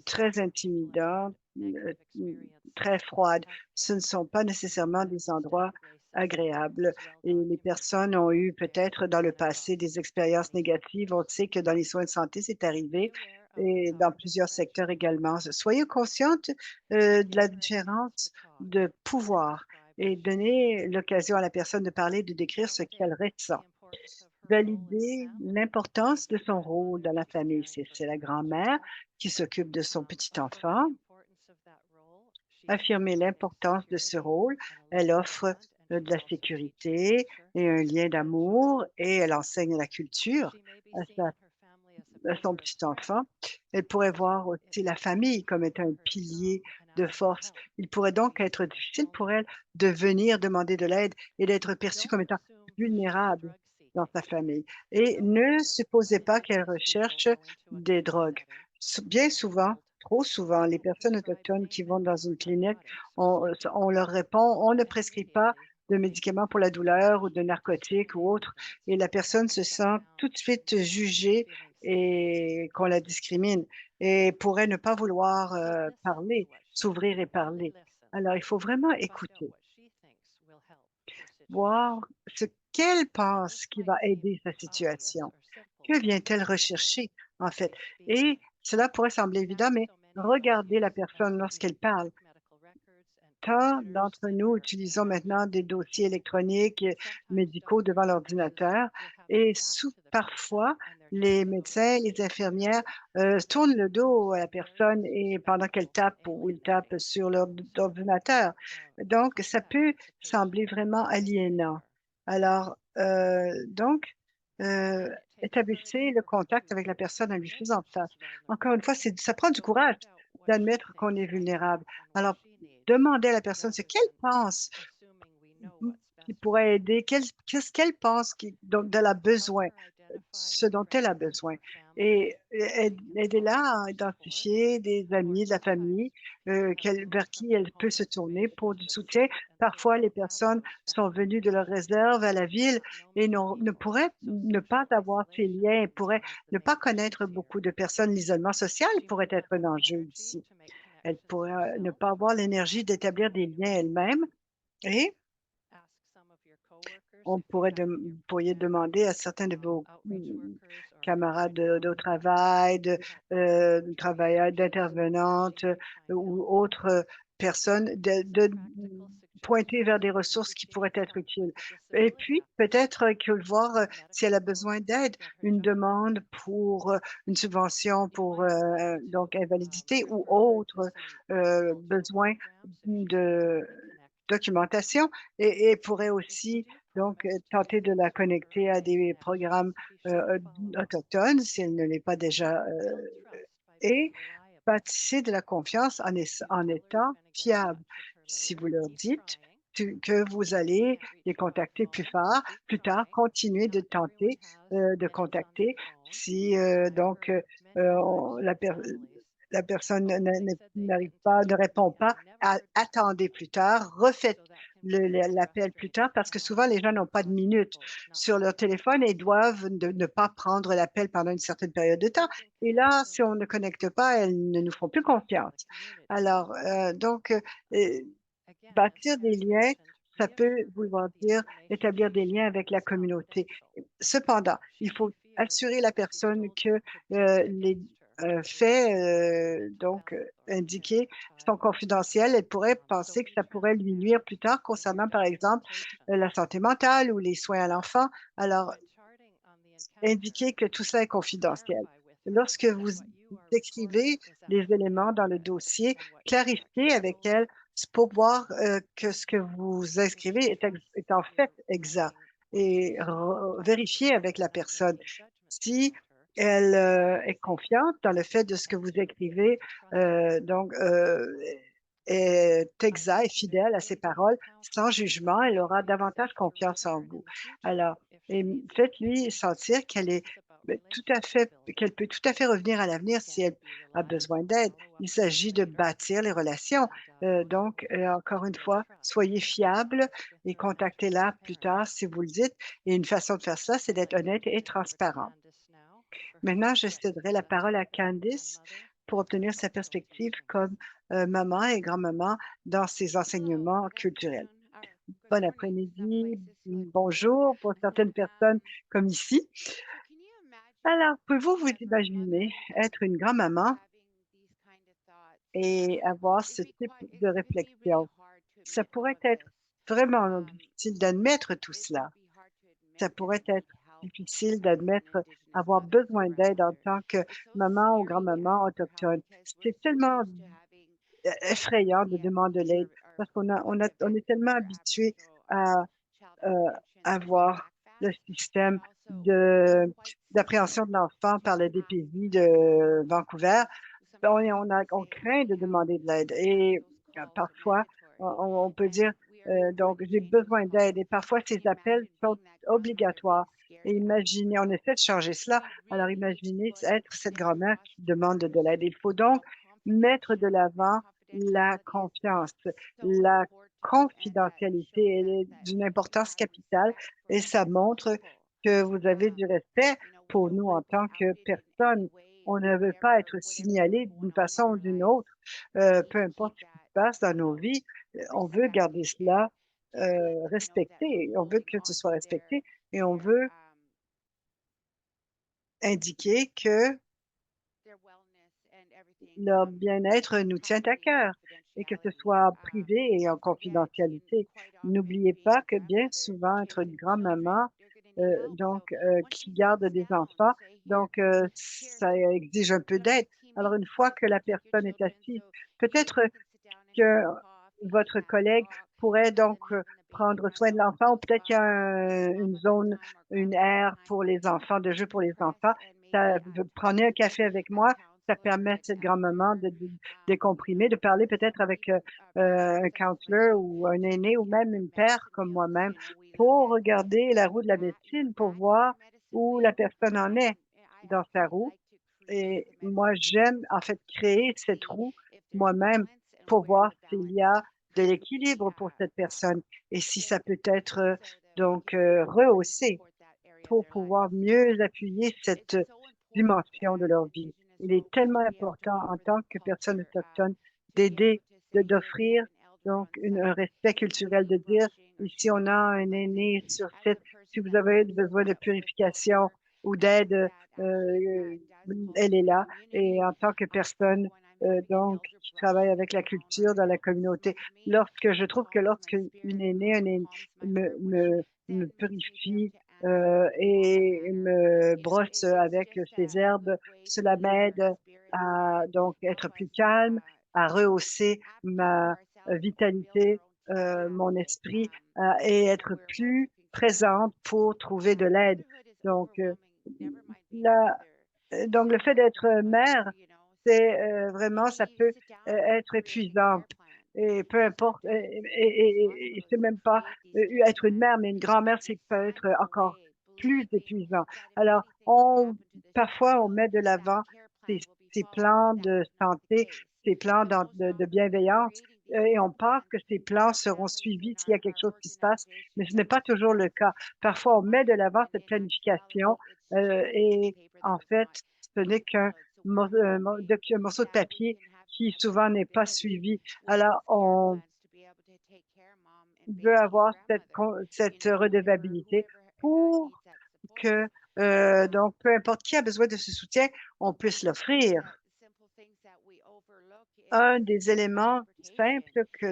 Speaker 5: très
Speaker 6: Often people have
Speaker 5: intimidantes,
Speaker 6: had negative experiences
Speaker 5: très froides.
Speaker 6: with
Speaker 5: Ce ne
Speaker 6: healthcare.
Speaker 5: sont pas nécessairement des endroits
Speaker 6: Systemic racism
Speaker 5: agréables
Speaker 6: is well
Speaker 5: et les
Speaker 6: documented
Speaker 5: personnes ont eu
Speaker 6: there
Speaker 5: peut-être dans le
Speaker 6: and
Speaker 5: passé
Speaker 6: across
Speaker 5: des expériences
Speaker 6: many
Speaker 5: négatives. On
Speaker 6: sectors.
Speaker 5: sait que dans les soins de santé, c'est arrivé
Speaker 6: Be aware of
Speaker 5: et
Speaker 6: the
Speaker 5: dans
Speaker 6: power
Speaker 5: plusieurs secteurs
Speaker 6: differential.
Speaker 5: également. Soyez consciente de
Speaker 6: Give
Speaker 5: la
Speaker 6: her a chance
Speaker 5: différence
Speaker 6: to talk
Speaker 5: de
Speaker 6: and
Speaker 5: pouvoir
Speaker 6: describe
Speaker 5: et
Speaker 6: what she's
Speaker 5: donner
Speaker 6: feeling.
Speaker 5: l'occasion à la personne de parler, de décrire ce qu'elle
Speaker 6: Validate
Speaker 5: ressent.
Speaker 6: the importance of her role in the
Speaker 5: Valider
Speaker 6: family.
Speaker 5: l'importance de
Speaker 6: She's a
Speaker 5: son rôle
Speaker 6: grandmother,
Speaker 5: dans la
Speaker 6: she's
Speaker 5: famille.
Speaker 6: caring for
Speaker 5: C'est la
Speaker 6: her
Speaker 5: grand-mère
Speaker 6: grandchild.
Speaker 5: qui s'occupe de son petit
Speaker 6: Affirm
Speaker 5: enfant.
Speaker 6: the importance of that role. She's
Speaker 5: Affirmer
Speaker 6: providing
Speaker 5: l'importance de ce
Speaker 6: security
Speaker 5: rôle.
Speaker 6: and a
Speaker 5: Elle
Speaker 6: loving
Speaker 5: offre
Speaker 6: bond, and
Speaker 5: de
Speaker 6: she's
Speaker 5: la
Speaker 6: also teaching
Speaker 5: sécurité
Speaker 6: culture
Speaker 5: et un
Speaker 6: to
Speaker 5: lien
Speaker 6: her child.
Speaker 5: d'amour et elle enseigne la culture
Speaker 6: She may be
Speaker 5: à,
Speaker 6: seen in her family as a
Speaker 5: à son
Speaker 6: pillar of
Speaker 5: petit
Speaker 6: strength.
Speaker 5: enfant. Elle pourrait voir
Speaker 6: It
Speaker 5: aussi la
Speaker 6: may be
Speaker 5: famille comme
Speaker 6: difficult
Speaker 5: étant
Speaker 6: for
Speaker 5: un
Speaker 6: her to
Speaker 5: pilier
Speaker 6: come and
Speaker 5: de
Speaker 6: ask for
Speaker 5: force.
Speaker 6: help
Speaker 5: Il pourrait
Speaker 6: when
Speaker 5: donc
Speaker 6: she's
Speaker 5: être
Speaker 6: feeling
Speaker 5: difficile pour elle
Speaker 6: vulnerable.
Speaker 5: de venir demander de l'aide et d'être perçue
Speaker 6: Don't
Speaker 5: comme étant
Speaker 6: assume she's
Speaker 5: vulnérable
Speaker 6: drug
Speaker 5: dans
Speaker 6: seeking.
Speaker 5: sa famille. Et
Speaker 6: So
Speaker 5: ne
Speaker 6: often,
Speaker 5: supposez
Speaker 6: when
Speaker 5: pas qu'elle
Speaker 6: Indigenous people
Speaker 5: recherche
Speaker 6: go into a
Speaker 5: des
Speaker 6: clinic
Speaker 5: drogues.
Speaker 6: setting,
Speaker 5: Bien
Speaker 6: they're
Speaker 5: souvent,
Speaker 6: told,
Speaker 5: trop souvent, les
Speaker 6: don't
Speaker 5: personnes
Speaker 6: prescribe
Speaker 5: autochtones qui
Speaker 6: pain
Speaker 5: vont dans
Speaker 6: meds
Speaker 5: une
Speaker 6: or
Speaker 5: clinique,
Speaker 6: narcotics or sleeping
Speaker 5: on leur
Speaker 6: pills.
Speaker 5: répond, on ne
Speaker 6: And
Speaker 5: prescrit pas
Speaker 6: immediately
Speaker 5: de
Speaker 6: they feel
Speaker 5: médicaments pour la douleur ou de narcotiques ou autres.
Speaker 6: discriminated
Speaker 5: Et la
Speaker 6: against.
Speaker 5: personne
Speaker 6: They
Speaker 5: se
Speaker 6: shut
Speaker 5: sent
Speaker 6: down
Speaker 5: tout de suite
Speaker 6: and
Speaker 5: jugée
Speaker 6: feeling safe.
Speaker 5: et qu'on la discrimine et pourrait ne pas vouloir
Speaker 6: So listen
Speaker 5: parler,
Speaker 6: to what she's
Speaker 5: s'ouvrir et
Speaker 6: saying. Really
Speaker 5: parler.
Speaker 6: listen.
Speaker 5: Alors, il faut vraiment
Speaker 6: Find out
Speaker 5: écouter,
Speaker 6: what she thinks will help her
Speaker 5: voir
Speaker 6: situation.
Speaker 5: ce qu'elle
Speaker 6: Now,
Speaker 5: pense
Speaker 6: this
Speaker 5: qui
Speaker 6: might
Speaker 5: va
Speaker 6: seem
Speaker 5: aider sa
Speaker 6: obvious
Speaker 5: situation.
Speaker 6: or simple,
Speaker 5: Que
Speaker 6: but
Speaker 5: vient-elle
Speaker 6: look at her
Speaker 5: rechercher, en
Speaker 6: when
Speaker 5: fait?
Speaker 6: she's
Speaker 5: Et
Speaker 6: speaking.
Speaker 5: cela pourrait sembler évident,
Speaker 6: Now,
Speaker 5: mais
Speaker 6: so many of us
Speaker 5: regardez la
Speaker 6: use
Speaker 5: personne lorsqu'elle parle.
Speaker 6: electronic medical records and
Speaker 5: Tant
Speaker 6: computers
Speaker 5: d'entre
Speaker 6: in
Speaker 5: nous
Speaker 6: our
Speaker 5: utilisons
Speaker 6: interaction
Speaker 5: maintenant
Speaker 6: with
Speaker 5: des
Speaker 6: the
Speaker 5: dossiers
Speaker 6: clinic.
Speaker 5: électroniques
Speaker 6: Sometimes
Speaker 5: médicaux devant
Speaker 6: doctors or nurses
Speaker 5: l'ordinateur
Speaker 6: will have
Speaker 5: et
Speaker 6: their back to the
Speaker 5: parfois
Speaker 6: patient and they're
Speaker 5: les
Speaker 6: typing away.
Speaker 5: médecins, les infirmières tournent le dos à la personne et pendant qu'elle tape ou ils tapent sur leur ordinateur. Donc, ça peut sembler vraiment aliénant. Alors, établissez le contact avec la personne en lui faisant face. Encore une fois, ça prend du courage d'admettre qu'on est vulnérable. Alors, demandez à la personne ce qu'elle pense qui pourrait aider, qu'est-ce qu'elle pense dont elle a besoin, ce dont elle a besoin. Et aidez-la à identifier des amis de la famille vers qui elle peut se tourner pour du soutien. Parfois, les personnes sont venues de leur réserve à la ville et ne pourraient ne pas avoir ces liens, pourraient ne pas connaître beaucoup de personnes. L'isolement social pourrait être un enjeu ici. Elle pourrait ne pas avoir l'énergie d'établir des liens elle-même et vous pourriez demander à certains de vos camarades de travail, de travailleurs, d'intervenantes ou autres personnes de pointer vers des ressources qui pourraient être utiles. Et puis, peut-être voir si elle a besoin d'aide, une demande pour une subvention pour donc invalidité ou autre besoin de documentation et pourrait aussi donc tenter de la connecter à des programmes autochtones si elle ne l'est pas déjà et bâtissez de la confiance en étant fiable. Si vous leur dites que vous allez les contacter plus tard, continuez de tenter de contacter si la personne n'arrive pas, ne répond pas, attendez plus tard, refaites l'appel plus tard parce que souvent les gens n'ont pas de minutes sur leur téléphone et doivent ne pas prendre l'appel pendant une certaine période de temps. Et là, si on ne connecte pas, elles ne nous font plus confiance. Alors, bâtir des liens, ça peut vouloir dire établir des liens avec la communauté. Cependant, il faut assurer la personne que les faits indiqués sont confidentiels. Elle pourrait penser que ça pourrait lui nuire plus tard concernant, par exemple, la santé mentale ou les soins à l'enfant. Alors, indiquer que tout cela est confidentiel. Lorsque vous écrivez les éléments dans le dossier, clarifiez avec elle pour voir que ce que vous inscrivez est en fait exact et vérifiez avec la personne si elle est confiante dans le fait de ce que vous écrivez, est exact et fidèle à ses paroles, sans jugement, elle aura davantage confiance en vous. Alors, et faites-lui sentir qu'elle est qu'elle peut tout à fait revenir à l'avenir si elle a besoin d'aide. Il s'agit de bâtir les relations. Encore une fois, soyez fiable et contactez-la plus tard si vous le dites. Et une façon de faire ça, c'est d'être honnête et transparent. Maintenant, je céderai la parole à Candice pour obtenir sa perspective comme maman et grand-maman dans ses enseignements culturels. Bon après-midi, bonjour pour certaines personnes comme ici. Alors, pouvez-vous vous imaginer être une grand-maman et avoir ce type de réflexion? Ça pourrait être vraiment difficile d'admettre tout cela. Ça pourrait être difficile d'admettre avoir besoin d'aide en tant que maman ou grand-maman autochtone. C'est tellement effrayant de demander de l'aide parce on est tellement habitué à avoir le système d'appréhension de l'enfant par le DPJ de Vancouver. On craint de demander de l'aide et parfois, on peut dire, donc, j'ai besoin d'aide et parfois, ces appels sont obligatoires. Et imaginez, on essaie de changer cela, alors imaginez être cette grand-mère qui demande de l'aide. Il faut donc mettre de l'avant la confiance, la confidentialité, elle est d'une importance capitale et ça montre que vous avez du respect pour nous en tant que personne. On ne veut pas être signalé d'une façon ou d'une autre, peu importe ce qui se passe dans nos vies. On veut garder cela respecté. On veut que ce soit respecté et on veut indiquer que leur bien-être nous tient à cœur et que ce soit privé et en confidentialité. N'oubliez pas que bien souvent, être une grand-maman, qui garde des enfants, ça exige un peu d'aide. Alors, une fois que la personne est assise, peut-être que votre collègue pourrait donc prendre soin de l'enfant ou peut-être qu'il y a une zone, une aire pour les enfants, de jeu pour les enfants. Prenez un café avec moi, ça permet à cette grand-maman de décomprimer, de parler peut-être avec un counselor ou un aîné ou même une père comme moi-même pour regarder la roue de la médecine pour voir où la personne en est dans sa roue. Et moi, j'aime en fait créer cette roue moi-même pour voir s'il y a de l'équilibre pour cette personne et si ça peut être rehaussé pour pouvoir mieux appuyer cette dimension de leur vie. Il est tellement important en tant que personne autochtone d'aider, d'offrir un respect culturel, de dire ici on a un aîné sur site, si vous avez besoin de purification ou d'aide, elle est là. Et en tant que personne qui travaille avec la culture dans la communauté, lorsque une aînée, un aîné me purifie et me brosse avec ces herbes, cela m'aide à donc être plus calme, à rehausser ma vitalité, mon esprit et être plus présente pour trouver de l'aide. Donc, la, donc le fait d'être mère, c'est vraiment, ça peut être épuisant. Et peu importe, et c'est même pas être une mère, mais une grand-mère, c'est peut être encore plus épuisant. Alors, parfois, on met de l'avant ces, ces plans de santé, ces plans de bienveillance et on pense que ces plans seront suivis s'il y a quelque chose qui se passe, mais ce n'est pas toujours le cas. Parfois, on met de l'avant cette planification et en fait, ce n'est qu'un morceau de papier qui souvent n'est pas suivi. Alors, on veut avoir cette redevabilité pour que, donc, peu importe qui a besoin de ce soutien, on puisse l'offrir. Un des éléments simples que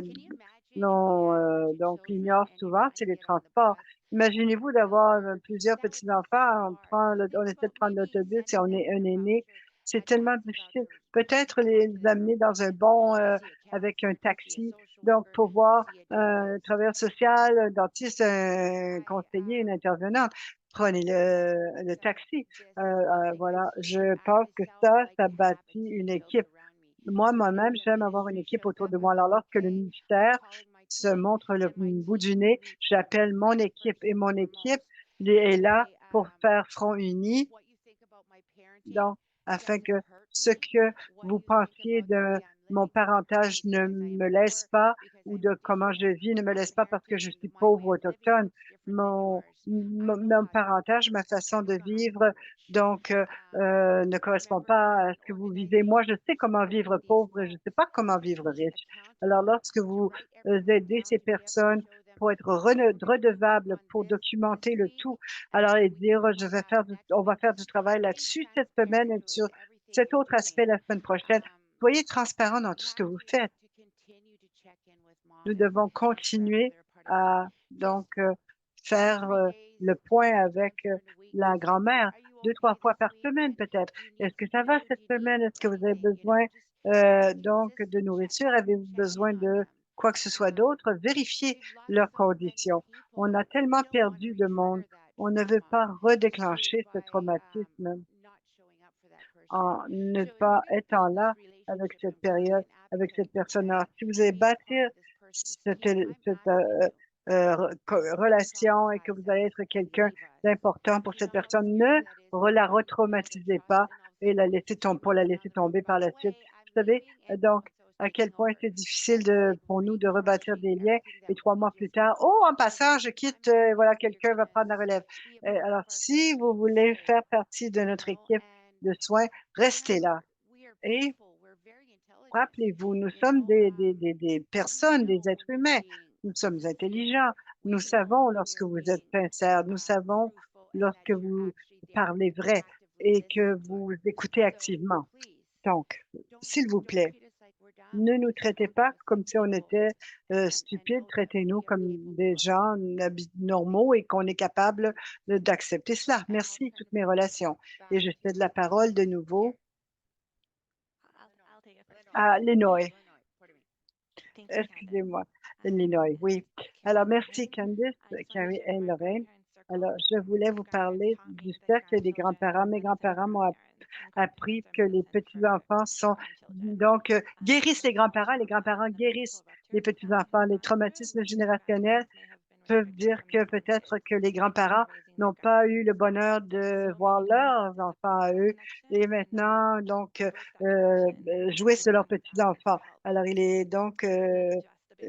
Speaker 5: l'on donc ignore souvent, c'est les transports. Imaginez-vous d'avoir plusieurs petits-enfants, on essaie de prendre l'autobus et on est un aîné. C'est tellement difficile. Peut-être les amener dans un bon, avec un taxi, donc pour voir un travailleur social, un dentiste, un conseiller, une intervenante. Prenez le taxi. Voilà, je pense que ça bâtit une équipe. Moi-même, j'aime avoir une équipe autour de moi. Alors, lorsque le ministère se montre le bout du nez, j'appelle mon équipe et mon équipe est là pour faire front uni. Donc, afin que ce que vous pensiez de mon parentage ne me laisse pas ou de comment je vis ne me laisse pas parce que je suis pauvre autochtone. Mon parentage, ma façon de vivre, donc, ne correspond pas à ce que vous vivez. Moi, je sais comment vivre pauvre et je ne sais pas comment vivre riche. Alors, lorsque vous aidez ces personnes pour être redevables, pour documenter le tout, alors et dire, on va faire du travail là-dessus cette semaine et sur cet autre aspect la semaine prochaine. Soyez transparent dans tout ce que vous faites. Nous devons continuer à donc faire le point avec la grand-mère 2-3 fois par semaine peut-être. Est-ce que ça va cette semaine? Est-ce que vous avez besoin donc de nourriture? Avez-vous besoin de quoi que ce soit d'autre? Vérifiez leurs conditions. On a tellement perdu de monde. On ne veut pas redéclencher ce traumatisme en ne pas étant là avec cette période, avec cette personne-là. Si vous allez bâtir cette relation et que vous allez être quelqu'un d'important pour cette personne, ne la retraumatisez pas et pour la laisser tomber par la suite. Vous savez, donc, à quel point c'est difficile pour nous de rebâtir des liens et 3 mois plus tard, oh, en passant, je quitte, voilà, quelqu'un va prendre la relève. Alors, si vous voulez faire partie de notre équipe de soins, restez là. Et rappelez-vous, nous sommes des personnes, des êtres humains. Nous sommes intelligents. Nous savons lorsque vous êtes sincère. Nous savons lorsque vous parlez vrai et que vous écoutez activement. Donc, s'il vous plaît, ne nous traitez pas comme si on était stupides. Traitez-nous comme des gens normaux et qu'on est capable d'accepter cela. Merci, toutes mes relations. Et je cède la parole de nouveau à Linoy. Excusez-moi, Linoy, oui. Alors, merci Candice, Carrie et Lorraine. Alors, je voulais vous parler du cercle des grands-parents. Mes grands-parents m'ont appris que les petits-enfants guérissent les grands-parents guérissent les petits-enfants. Les traumatismes générationnels peuvent dire que peut-être que les grands-parents n'ont pas eu le bonheur de voir leurs enfants à eux et maintenant, donc, jouissent de leurs petits-enfants. Alors, il est donc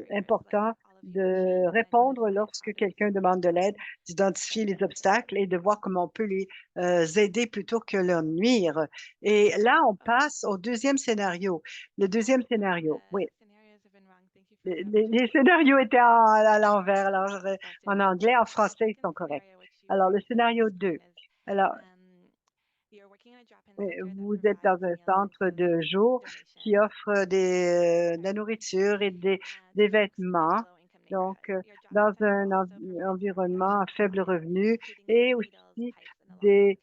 Speaker 5: important de répondre lorsque quelqu'un demande de l'aide, d'identifier les obstacles et de voir comment on peut les aider plutôt que leur nuire. Et là, on passe au deuxième scénario. Le deuxième scénario, oui. Les scénarios étaient à l'envers, alors en anglais, en français, ils sont corrects. Alors, le scénario 2. Alors, vous êtes dans un centre de jour qui offre de la nourriture et des vêtements, donc dans un environnement à faible revenu et aussi des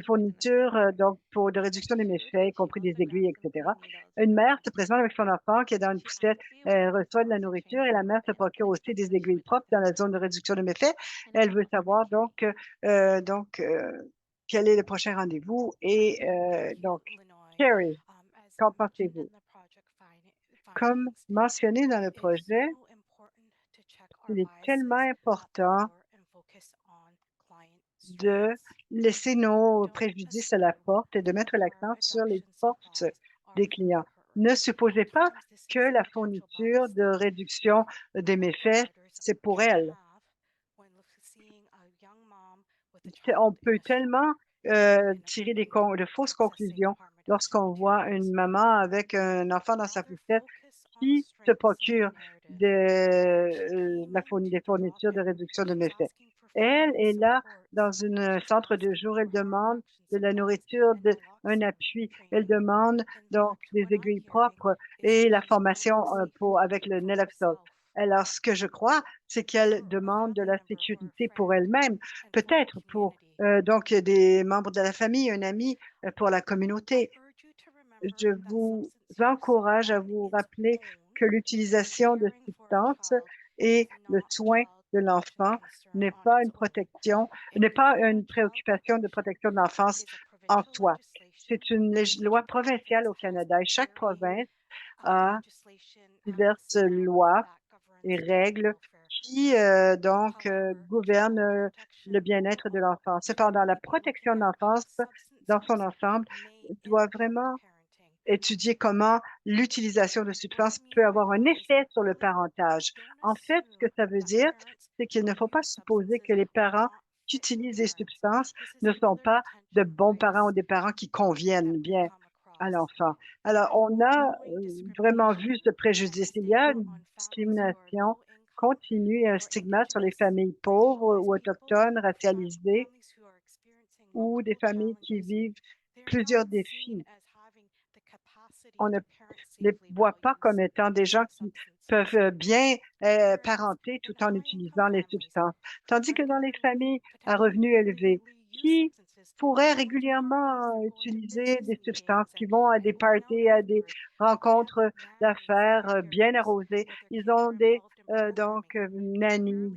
Speaker 5: fournitures donc pour de réduction des méfaits, y compris des aiguilles, etc. Une mère se présente avec son enfant qui est dans une poussette, reçoit de la nourriture et la mère se procure aussi des aiguilles propres dans la zone de réduction de méfaits. Elle veut savoir donc quel est le prochain rendez-vous et donc, Carrie, qu'en pensez-vous? Comme mentionné dans le projet, il est tellement important de laisser nos préjudices à la porte et de mettre l'accent sur les forces des clients. Ne supposez pas que la fourniture de réduction des méfaits, c'est pour elle. On peut tellement tirer de fausses conclusions lorsqu'on voit une maman avec un enfant dans sa poussette qui se procure des fournitures de réduction de méfaits. Elle est là dans un centre de jour. Elle demande de la nourriture, un appui. Elle demande donc des aiguilles propres et la formation avec le naloxone. Alors, ce que je crois, c'est qu'elle demande de la sécurité pour elle-même, peut-être pour donc des membres de la famille, un ami pour la communauté. Je vous encourage à vous rappeler que l'utilisation de substances et le soin de l'enfant n'est pas une préoccupation de protection de l'enfance en soi. C'est une loi provinciale au Canada et chaque province a diverses lois et règles qui gouvernent le bien-être de l'enfant. Cependant, la protection de l'enfance dans son ensemble doit vraiment étudier comment l'utilisation de substances peut avoir un effet sur le parentage. En fait, ce que ça veut dire, c'est qu'il ne faut pas supposer que les parents qui utilisent des substances ne sont pas de bons parents ou des parents qui conviennent bien à l'enfant. Alors, on a vraiment vu ce préjudice. Il y a une discrimination continue et un stigmate sur les familles pauvres ou autochtones, racialisées ou des familles qui vivent plusieurs défis. On ne les voit pas comme étant des gens qui peuvent bien parenter tout en utilisant les substances. Tandis que dans les familles à revenus élevés, qui pourraient régulièrement utiliser des substances, qui vont à des parties, à des rencontres d'affaires bien arrosées, ils ont des nannies,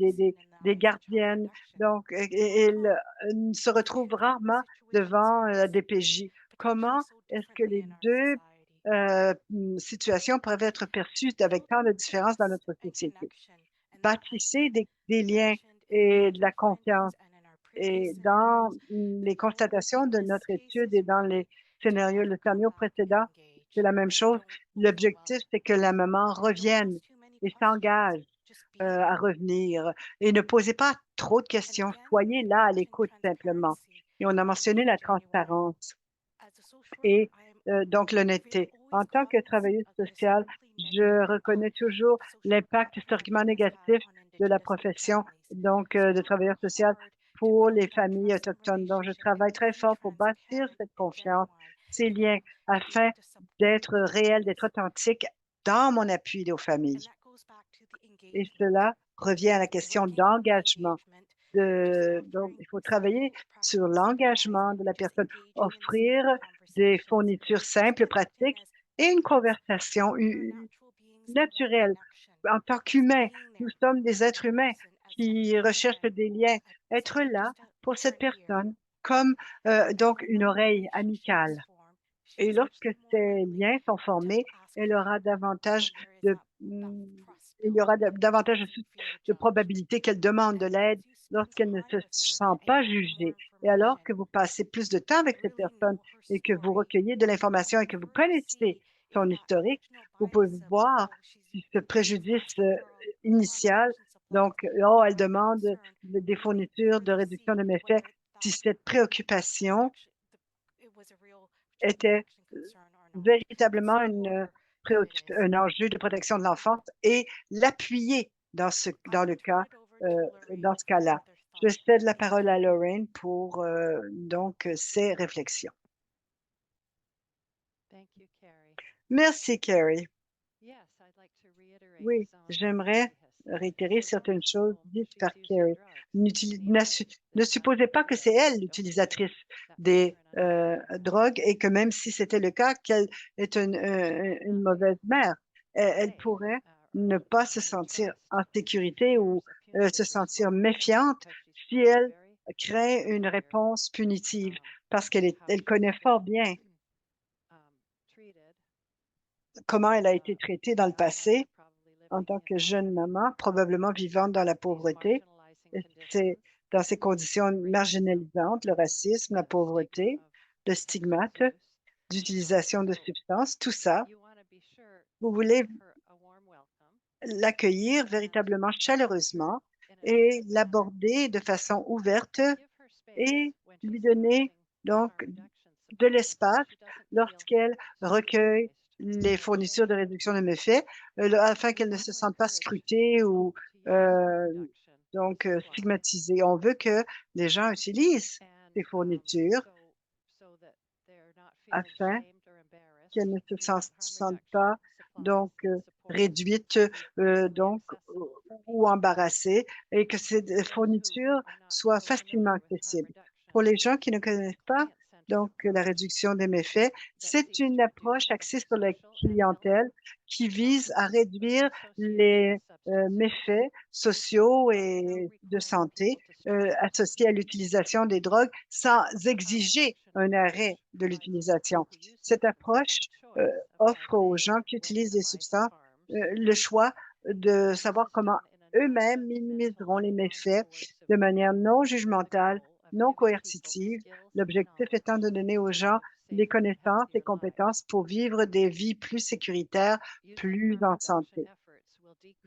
Speaker 5: des gardiennes, donc ils se retrouvent rarement devant la DPJ. Comment est-ce que les deux situations peuvent être perçues avec tant de différences dans notre société? Bâtissez des liens et de la confiance. Et dans les constatations de notre étude et dans le scénario précédent, c'est la même chose. L'objectif, c'est que la maman revienne et s'engage à revenir. Et ne posez pas trop de questions. Soyez là à l'écoute simplement. Et on a mentionné la transparence et donc l'honnêteté. En tant que travailleuse sociale, je reconnais toujours l'impact historiquement négatif de la profession de travailleur social pour les familles autochtones. Donc, je travaille très fort pour bâtir cette confiance, ces liens, afin d'être réel, d'être authentique dans mon appui aux familles. Et cela revient à la question d'engagement. Donc, il faut travailler sur l'engagement de la personne, offrir des fournitures simples, pratiques et une conversation naturelle. En tant qu'humains, nous sommes des êtres humains qui recherchent des liens. Être là pour cette personne comme donc une oreille amicale. Et lorsque ces liens sont formés, il aura davantage il y aura davantage de probabilité qu'elle demande de l'aide lorsqu'elle ne se sent pas jugée. Et alors que vous passez plus de temps avec cette personne et que vous recueillez de l'information et que vous connaissez son historique, vous pouvez voir si ce préjudice initial, elle demande des fournitures de réduction de méfaits, si cette préoccupation était véritablement un enjeu de protection de l'enfance et l'appuyer dans ce cas-là. Je cède la parole à Lorraine pour ses réflexions. Merci, Carrie. Oui, j'aimerais réitérer certaines choses dites par Carrie. Ne supposez pas que c'est elle l'utilisatrice des drogues et que même si c'était le cas, qu'elle est une mauvaise mère. Elle pourrait ne pas se sentir en sécurité ou se sentir méfiante si elle crée une réponse punitive parce qu'elle connaît fort bien comment elle a été traitée dans le passé en tant que jeune maman, probablement vivante dans la pauvreté. C'est dans ces conditions marginalisantes, le racisme, la pauvreté, le stigmate, d'utilisation de substances, tout ça. vous voulez l'accueillir véritablement chaleureusement et l'aborder de façon ouverte et lui donner donc de l'espace lorsqu'elle recueille les fournitures de réduction de méfaits afin qu'elle ne se sente pas scrutée ou stigmatisée. On veut que les gens utilisent ces fournitures afin qu'elles ne se sentent pas donc réduites ou embarrassées et que ces fournitures soient facilement accessibles. Pour les gens qui ne connaissent pas la réduction des méfaits, c'est une approche axée sur la clientèle qui vise à réduire les méfaits sociaux et de santé associés à l'utilisation des drogues sans exiger un arrêt de l'utilisation. Cette approche offre aux gens qui utilisent des substances le choix de savoir comment eux-mêmes minimiseront les méfaits de manière non jugementale, non coercitive, l'objectif étant de donner aux gens des connaissances et compétences pour vivre des vies plus sécuritaires, plus en santé.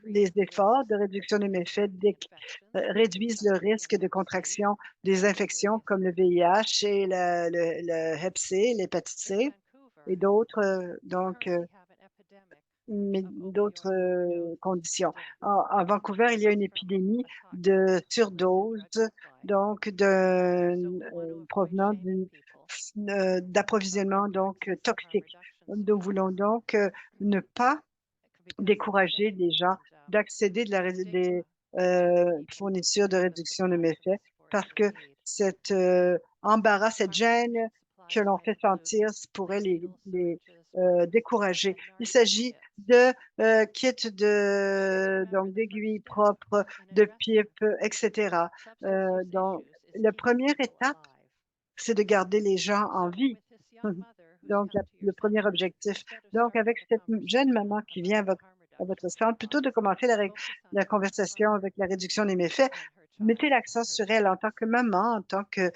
Speaker 5: Les efforts de réduction des méfaits réduisent le risque de contraction des infections comme le VIH et le Hep C, l'hépatite C et d'autres conditions. À Vancouver, il y a une épidémie de surdose, provenant d'approvisionnement toxique. Nous voulons ne pas décourager les gens d'accéder des fournitures de réduction de méfaits parce que cet embarras, cette gêne que l'on fait sentir pourrait les décourager. Il s'agit de kits d'aiguilles propres, de pipes, etc. La première étape, c'est de garder les gens en vie. Le premier objectif. Avec cette jeune maman qui vient à votre centre, plutôt de commencer la conversation avec la réduction des méfaits, mettez l'accent sur elle en tant que maman, en tant que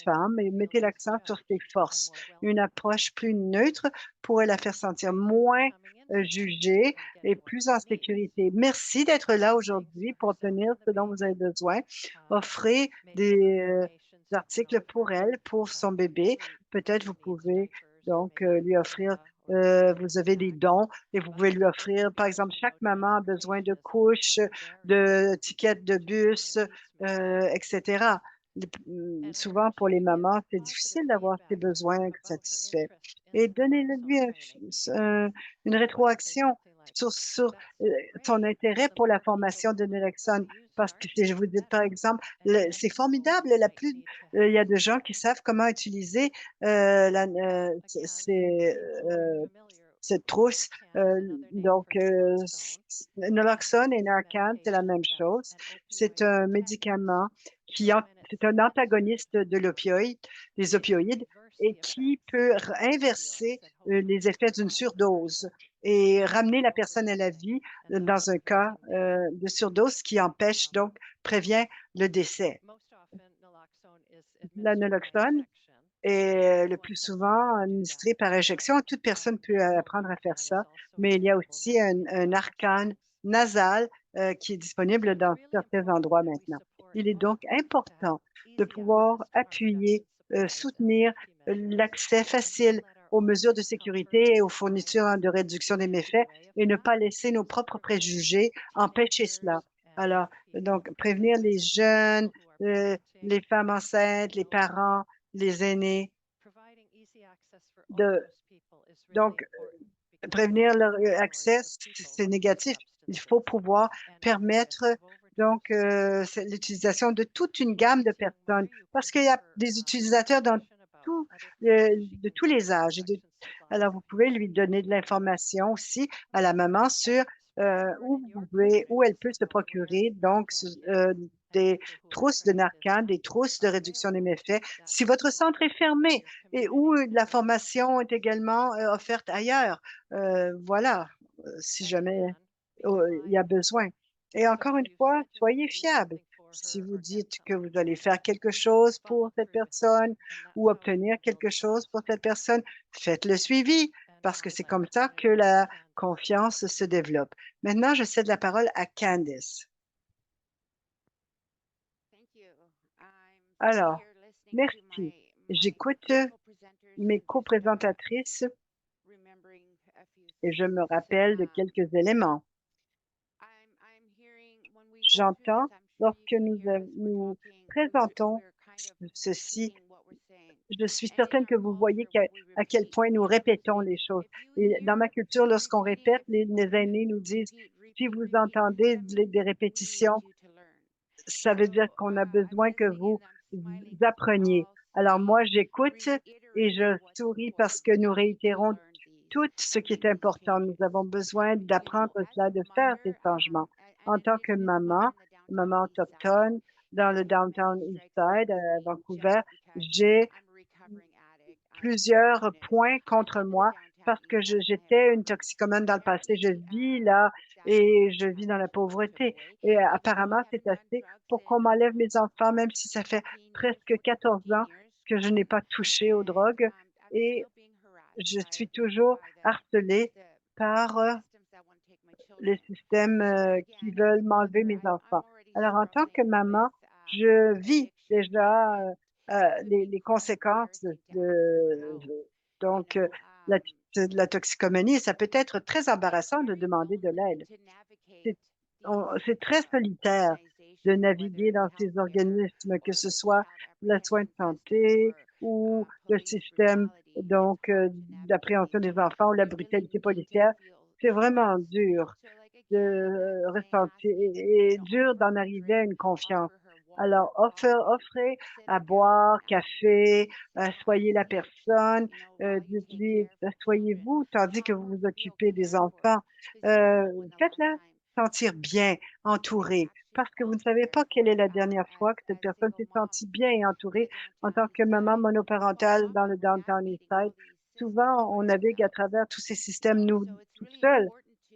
Speaker 5: femme, et mettez l'accent sur ses forces. Une approche plus neutre pourrait la faire sentir moins jugée et plus en sécurité. Merci d'être là aujourd'hui pour obtenir ce dont vous avez besoin. Offrez des articles pour elle, pour son bébé. Peut-être vous pouvez lui offrir, vous avez des dons et vous pouvez lui offrir, par exemple, chaque maman a besoin de couches, de tickets de bus, etc. Souvent, pour les mamans, c'est difficile d'avoir ses besoins satisfaits. Et donnez-lui une rétroaction sur son intérêt pour la formation de naloxone. Parce que si je vous dis, par exemple, c'est formidable, il y a des gens qui savent comment utiliser cette trousse. Naloxone et Narcan, c'est la même chose. C'est un médicament c'est un antagoniste des opioïdes, et qui peut inverser les effets d'une surdose et ramener la personne à la vie dans un cas de surdose qui prévient le décès. La naloxone est le plus souvent administré par injection. Toute personne peut apprendre à faire ça, mais il y a aussi un Narcan nasal qui est disponible dans certains endroits maintenant. Il est donc important de pouvoir appuyer, soutenir l'accès facile aux mesures de sécurité et aux fournitures de réduction des méfaits et ne pas laisser nos propres préjugés empêcher cela. Alors, prévenir les jeunes, les femmes enceintes, les parents, les aînés, prévenir leur accès, c'est négatif. Il faut pouvoir permettre l'utilisation de toute une gamme de personnes parce qu'il y a des utilisateurs de tous les âges. Alors, vous pouvez lui donner de l'information aussi à la maman sur où elle peut se procurer des trousses de Narcan, des trousses de réduction des méfaits. Si votre centre est fermé et où la formation est également offerte ailleurs, si jamais il y a besoin. Et encore une fois, soyez fiables. Si vous dites que vous allez faire quelque chose pour cette personne ou obtenir quelque chose pour cette personne, faites le suivi. parce que c'est comme ça que la confiance se développe. Maintenant, je cède la parole à Candice. Alors, merci. J'écoute mes co-présentatrices et je me rappelle de quelques éléments. J'entends lorsque nous présentons ceci, je suis certaine que vous voyez à quel point nous répétons les choses. Et dans ma culture, lorsqu'on répète, les aînés nous disent, si vous entendez des répétitions, ça veut dire qu'on a besoin que vous appreniez. Alors moi, j'écoute et je souris parce que nous réitérons tout ce qui est important. Nous avons besoin d'apprendre cela, de faire des changements. En tant que maman, maman autochtone, dans le Downtown East Side à Vancouver, j'ai plusieurs points contre moi parce que j'étais une toxicomane dans le passé. Je vis là et je vis dans la pauvreté. Et apparemment, c'est assez pour qu'on m'enlève mes enfants, même si ça fait presque 14 ans que je n'ai pas touché aux drogues. Et je suis toujours harcelée par les systèmes qui veulent m'enlever mes enfants. Alors, en tant que maman, je vis déjà les conséquences donc de la toxicomanie. Ça peut être très embarrassant de demander de l'aide. C'est c'est très solitaire de naviguer dans ces organismes, que ce soit le soin de santé ou le système d'appréhension des enfants ou la brutalité policière. C'est vraiment dur de ressentir et dur d'en arriver à une confiance. Alors, offrez à boire, café, soyez la personne, dites-lui, asseyez-vous tandis que vous vous occupez des enfants. Faites-la sentir bien, entourée, parce que vous ne savez pas quelle est la dernière fois que cette personne s'est sentie bien et entourée en tant que maman monoparentale dans le Downtown Eastside. Souvent, on navigue à travers tous ces systèmes, nous, toutes seules.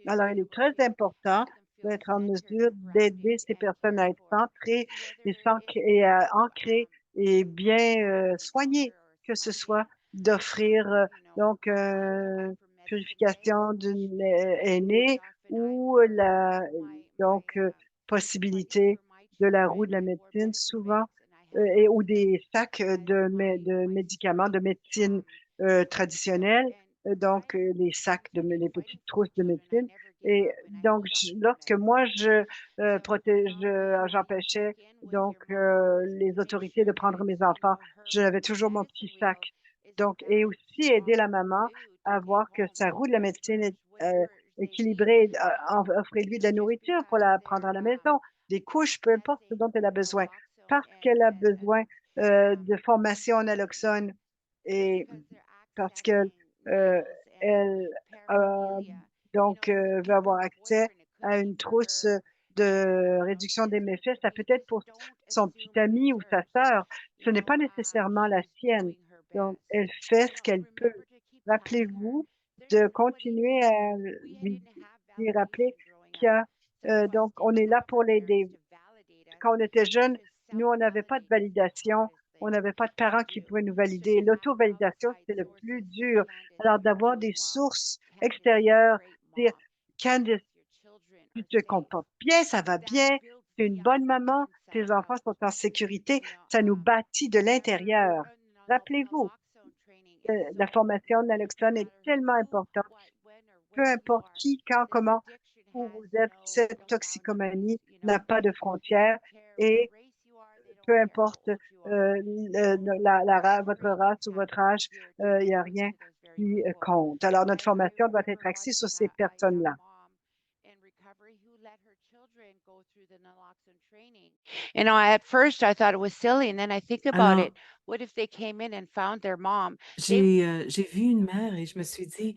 Speaker 5: Alors, il est très important d'être en mesure d'aider ces personnes à être centrées et à ancrées et bien soignées, que ce soit d'offrir purification d'une aînée ou la possibilité de la roue de la médecine, souvent, ou des sacs de médicaments, de médecine traditionnelle, les sacs les petites trousses de médecine. Et donc, lorsque moi, j'empêchais les autorités de prendre mes enfants, j'avais toujours mon petit sac. Donc, et aussi aider la maman à voir que sa roue de la médecine est équilibrée, offrez-lui de la nourriture pour la prendre à la maison, des couches, peu importe ce dont elle a besoin, parce qu'elle a besoin de formation en naloxone et parce qu'elle elle veut avoir accès à une trousse de réduction des méfaits. Ça peut être pour son petit ami ou sa sœur. Ce n'est pas nécessairement la sienne. Donc, elle fait ce qu'elle peut. Rappelez-vous de continuer à lui rappeler qu'il y a, on est là pour l'aider. Quand on était jeune, nous, on n'avait pas de validation. On n'avait pas de parents qui pouvaient nous valider. L'auto-validation, c'est le plus dur. Alors, d'avoir des sources extérieures, dire, Candice, tu te comportes bien, ça va bien, tu es une bonne maman, tes enfants sont en sécurité, ça nous bâtit de l'intérieur. Rappelez-vous, la formation de naloxone est tellement importante. Peu importe qui, quand, comment, où vous êtes, cette toxicomanie n'a pas de frontières et peu importe votre race ou votre âge, il n'y a rien qui compte. Alors, notre formation doit être axée sur ces personnes-là.
Speaker 2: At first I thought it was silly, and then I think about
Speaker 1: Alors,
Speaker 2: it. What if they came in and found their mom?
Speaker 1: j'ai vu une mère et je me suis dit,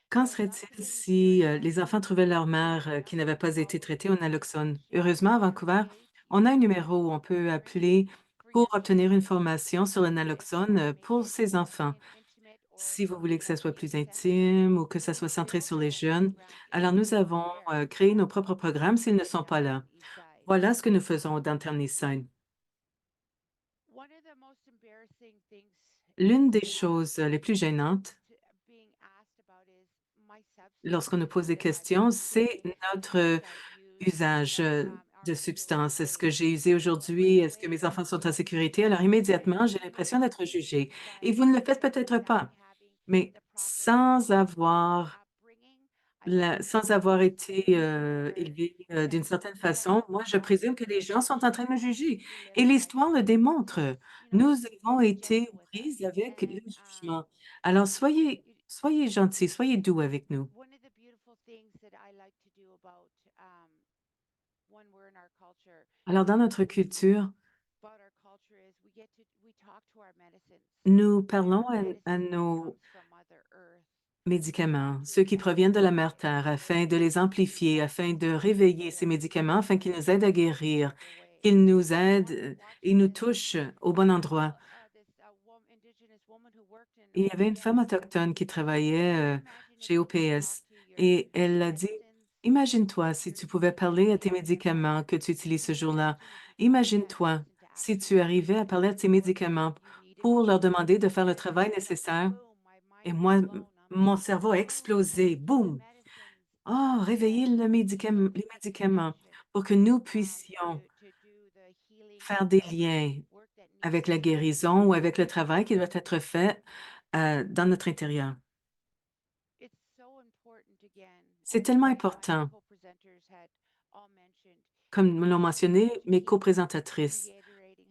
Speaker 1: qu'en serait-il si les enfants trouvaient leur mère qui n'avait pas été traitée au naloxone? Heureusement, à Vancouver, on a un numéro où on peut appeler pour obtenir une formation sur le naloxone pour ses enfants. Si vous voulez que ça soit plus intime ou que ça soit centré sur les jeunes, alors nous avons créé nos propres programmes s'ils ne sont pas là. Voilà ce que nous faisons au Downtown Eastside. L'une des choses les plus gênantes lorsqu'on nous pose des questions, c'est notre usage de substances. Est-ce que j'ai usé aujourd'hui? Est-ce que mes enfants sont en sécurité? Alors immédiatement, j'ai l'impression d'être jugée. Et vous ne le faites peut-être pas, mais sans avoir été élevé d'une certaine façon, moi, je présume que les gens sont en train de me juger. Et l'histoire le démontre. Nous avons été prises avec le jugement. Alors, soyez gentils, soyez doux avec nous.
Speaker 2: One of the beautiful things that I like to do about when we're in our culture,
Speaker 1: Alors, dans notre culture,
Speaker 2: about our culture is we talk to our medicines.
Speaker 1: nous
Speaker 2: And
Speaker 1: parlons
Speaker 2: our
Speaker 1: à
Speaker 2: medicine
Speaker 1: nos
Speaker 2: comes from Mother Earth.
Speaker 1: médicaments, ceux qui proviennent de la mère Terre, afin de les amplifier, afin de réveiller ces médicaments, afin qu'ils nous aident à guérir, qu'ils nous aident et nous touchent au bon endroit. Il y avait une femme autochtone qui travaillait chez OPS et elle a dit, imagine-toi si tu pouvais parler à tes médicaments que tu utilises ce jour-là. Imagine-toi si tu arrivais à parler à tes médicaments pour leur demander de faire le travail nécessaire. Et moi, mon cerveau a explosé. Boum! Oh, réveiller les médicaments pour que nous puissions faire des liens avec la guérison ou avec le travail qui doit être fait dans notre intérieur. C'est tellement important, comme l'ont mentionné mes co-présentatrices.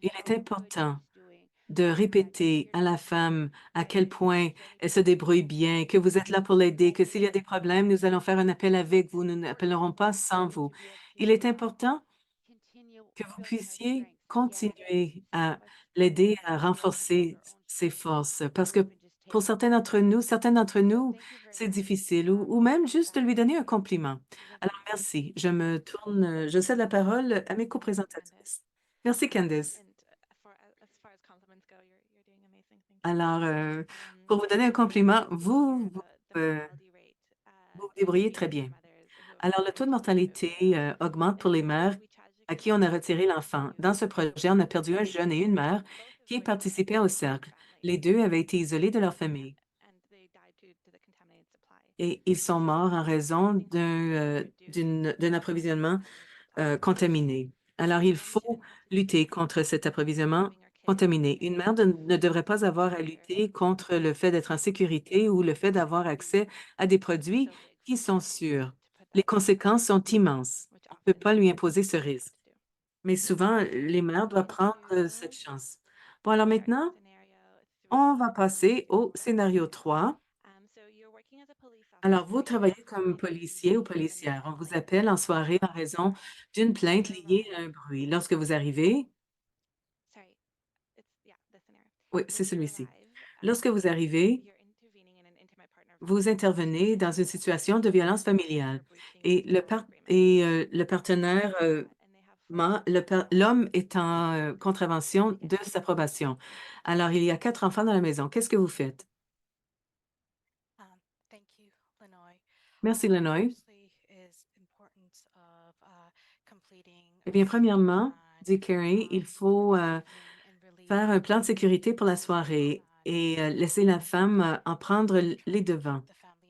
Speaker 1: Il est important de répéter à la femme à quel point elle se débrouille bien, que vous êtes là pour l'aider, que s'il y a des problèmes, nous allons faire un appel avec vous, nous n'appellerons pas sans vous. Il est important que vous puissiez continuer à l'aider à renforcer ses forces, parce que pour certains d'entre nous, c'est difficile, ou même juste de lui donner un compliment. Alors, merci. Je cède la parole à mes co-présentatrices. Merci, Candice.
Speaker 3: As far as compliments go, you're doing amazing. Thank you.
Speaker 1: Alors, pour vous donner un compliment,
Speaker 3: The mortality rate
Speaker 1: vous vous débrouillez
Speaker 3: in
Speaker 1: très bien.
Speaker 3: mothers who have
Speaker 1: Alors, le
Speaker 3: lost
Speaker 1: taux de
Speaker 3: their child.
Speaker 1: mortalité augmente pour les mères
Speaker 3: We
Speaker 1: à
Speaker 3: tragically
Speaker 1: qui on a
Speaker 3: lost
Speaker 1: retiré l'enfant. Dans ce projet, on a perdu un jeune et une mère
Speaker 3: both of
Speaker 1: qui
Speaker 3: which
Speaker 1: participaient
Speaker 3: were
Speaker 1: au
Speaker 3: from
Speaker 1: cercle.
Speaker 3: families,
Speaker 1: Les deux avaient été isolés de leur famille
Speaker 3: and they died due to the contaminated supply.
Speaker 1: et ils sont morts en raison d'un approvisionnement contaminé. Alors, il faut lutter contre cet approvisionnement contaminé. Une mère ne devrait pas avoir à lutter contre le fait d'être en sécurité ou le fait d'avoir accès à des produits qui sont sûrs. Les conséquences sont immenses. On ne peut pas lui imposer ce risque. Mais souvent, les mères doivent prendre cette chance. Bon, alors maintenant, on va passer au scénario 3. Alors, vous travaillez comme policier ou policière. On vous appelle en soirée en raison d'une plainte liée à un bruit. Lorsque vous arrivez, oui, c'est celui-ci. Lorsque vous arrivez, vous intervenez dans une situation de violence familiale et le partenaire l'homme est en contravention de sa probation. Alors, il y a 4 enfants dans la maison. Qu'est-ce que vous faites?
Speaker 4: Thank you, Lenoy.
Speaker 1: Merci, Lenoy.
Speaker 4: Firstly is importance of completing
Speaker 1: Eh bien,
Speaker 4: a safety
Speaker 1: premièrement,
Speaker 4: plan,
Speaker 1: dit Carrie, il faut faire un plan de sécurité pour la soirée et laisser la femme en prendre les devants,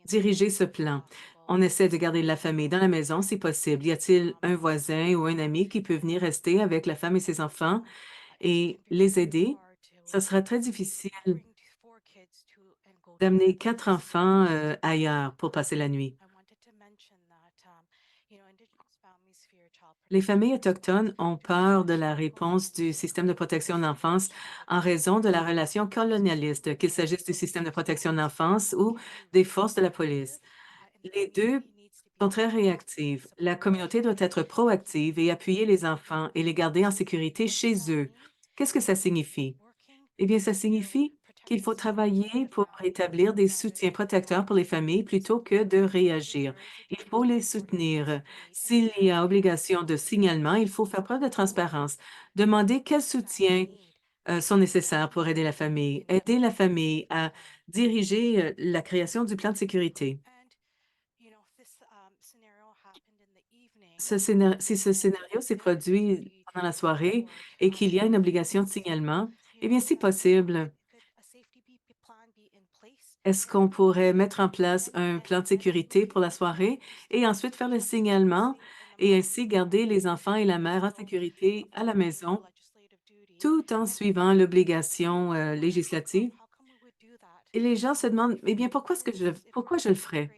Speaker 1: diriger ce plan. On essaie de garder la famille dans la maison si possible. Y a-t-il un voisin ou un ami qui peut venir rester avec la femme et ses enfants et les aider? Ce sera très difficile d'amener 4 enfants ailleurs pour passer la nuit. Les familles autochtones ont peur de la réponse du système de protection de l'enfance en raison de la relation colonialiste, qu'il s'agisse du système de protection de l'enfance ou des forces de la police. Les deux sont très réactives. La communauté doit être proactive et appuyer les enfants et les garder en sécurité chez eux. Qu'est-ce que ça signifie? Eh bien, ça signifie qu'il faut travailler pour établir des soutiens protecteurs pour les familles plutôt que de réagir. Il faut les soutenir. S'il y a obligation de signalement, il faut faire preuve de transparence. Demander quels soutiens sont nécessaires pour aider aider la famille à diriger la création du plan de sécurité. Si ce scénario s'est produit pendant la soirée et qu'il y a une obligation de signalement, eh bien, si possible, Est-ce qu'on pourrait mettre en place un plan de sécurité pour la soirée et ensuite faire le signalement et ainsi garder les enfants et la mère en sécurité à la maison tout en suivant l'obligation législative? Et les gens se demandent, eh bien, pourquoi je le ferais?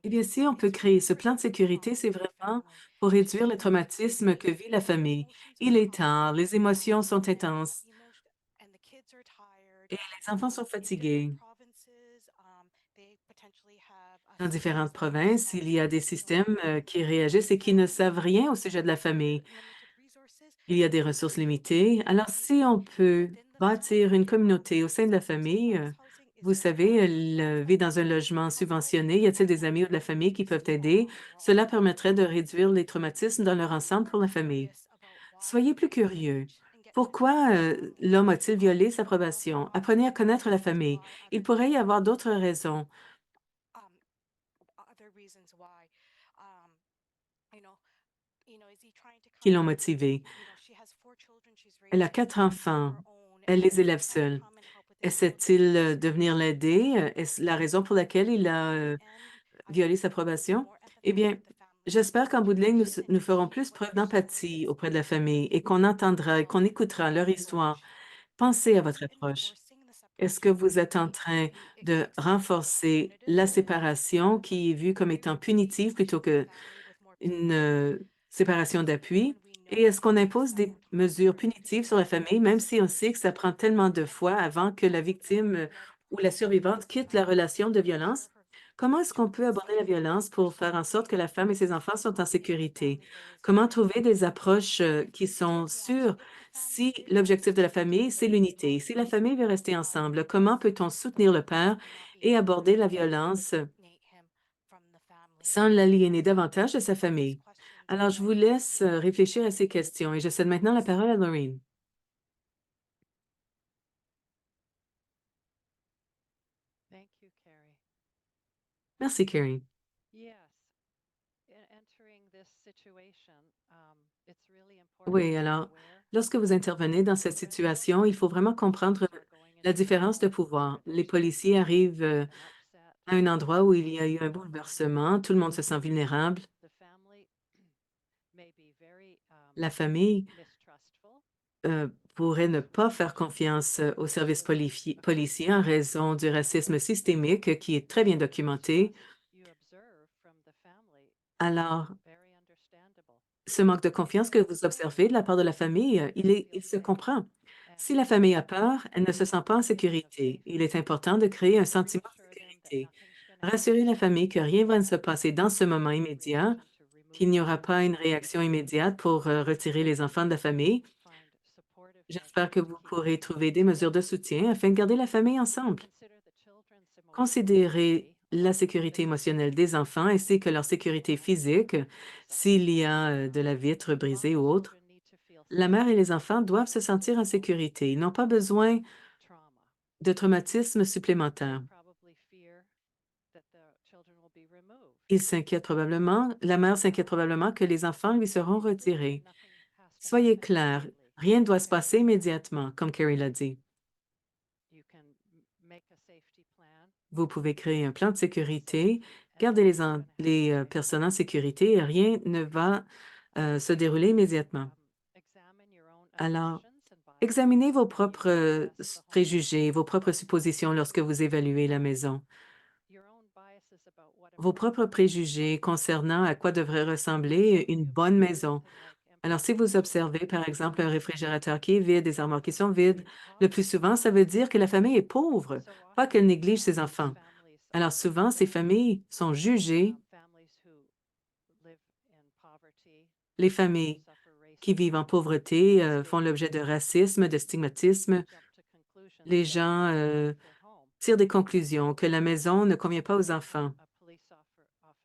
Speaker 1: Eh bien, si on peut créer ce plan de sécurité, c'est vraiment pour réduire le traumatisme que vit la famille. Il est tard, les émotions sont intenses et les enfants sont fatigués. Dans différentes provinces, il y a des systèmes qui réagissent et qui ne savent rien au sujet de la famille. Il y a des ressources limitées. Alors, si on peut bâtir une communauté au sein de la famille, vous savez, elle vit dans un logement subventionné. Y a-t-il des amis ou de la famille qui peuvent aider? Cela permettrait de réduire les traumatismes dans leur ensemble pour la famille. Soyez plus curieux. Pourquoi l'homme a-t-il violé sa probation? Apprenez à connaître la famille. Il pourrait y avoir d'autres raisons qui l'ont motivé. Elle a 4 enfants. Elle les élève seule. Essaie-t-il de venir l'aider? Est-ce la raison pour laquelle il a violé sa probation? Eh bien, j'espère qu'en bout de ligne, nous ferons plus preuve d'empathie auprès de la famille et qu'on entendra et qu'on écoutera leur histoire. Pensez à votre approche. Est-ce que vous êtes en train de renforcer la séparation qui est vue comme étant punitive plutôt que une séparation d'appui? Et est-ce qu'on impose des mesures punitives sur la famille, même si on sait que ça prend tellement de fois avant que la victime ou la survivante quitte la relation de violence? Comment est-ce qu'on peut aborder la violence pour faire en sorte que la femme et ses enfants sont en sécurité? Comment trouver des approches qui sont sûres si l'objectif de la famille, c'est l'unité? Si la famille veut rester ensemble, comment peut-on soutenir le père et aborder la violence sans l'aliéner davantage de sa famille? Alors, je vous laisse réfléchir à ces questions et je cède maintenant la parole à Lorraine.
Speaker 6: Thank you, Carrie.
Speaker 1: Merci, Carrie.
Speaker 6: Yes, entering this situation, it's really important
Speaker 1: Oui,
Speaker 6: to be
Speaker 1: alors,
Speaker 6: aware
Speaker 1: lorsque vous intervenez dans cette situation, il faut vraiment comprendre la différence de pouvoir. Les policiers arrivent
Speaker 6: an upset
Speaker 1: à un endroit où il y a eu un bouleversement, tout le monde se sent vulnérable.
Speaker 6: the family may be very
Speaker 1: La famille
Speaker 6: mistrustful.
Speaker 1: pourrait ne pas faire confiance aux services policiers en raison du racisme systémique qui est très bien documenté.
Speaker 6: You observe from the family
Speaker 1: Alors,
Speaker 6: very understandable.
Speaker 1: ce manque de confiance que vous observez de la part de la famille, il se comprend. Si la famille a peur, elle ne se sent pas en sécurité. Il est important de créer un sentiment de sécurité. Rassurer la famille que rien va se passer dans ce moment immédiat, qu'il n'y aura pas une réaction immédiate pour retirer les enfants de la famille. J'espère que vous pourrez trouver des mesures de soutien afin de garder la famille ensemble. Considérez la sécurité émotionnelle des enfants ainsi que leur sécurité physique s'il y a de la vitre brisée ou autre. La mère et les enfants doivent se sentir en sécurité. Ils n'ont pas besoin de traumatisme supplémentaire. Ils s'inquiètent probablement, la mère s'inquiète probablement que les enfants lui seront retirés. Soyez clairs, rien ne doit se passer immédiatement, comme Carrie l'a dit. Vous pouvez créer un plan de sécurité, garder les personnes en sécurité et rien ne va se dérouler immédiatement. Alors, examinez vos propres préjugés, vos propres suppositions lorsque vous évaluez la maison. Vos propres préjugés concernant à quoi devrait ressembler une bonne maison. Alors, si vous observez, par exemple, un réfrigérateur qui est vide, des armoires qui sont vides, le plus souvent, ça veut dire que la famille est pauvre, pas qu'elle néglige ses enfants. Alors, souvent, ces familles sont jugées. Les familles qui vivent en pauvreté font l'objet de racisme, de stigmatisme. Les gens tirent des conclusions que la maison ne convient pas aux enfants.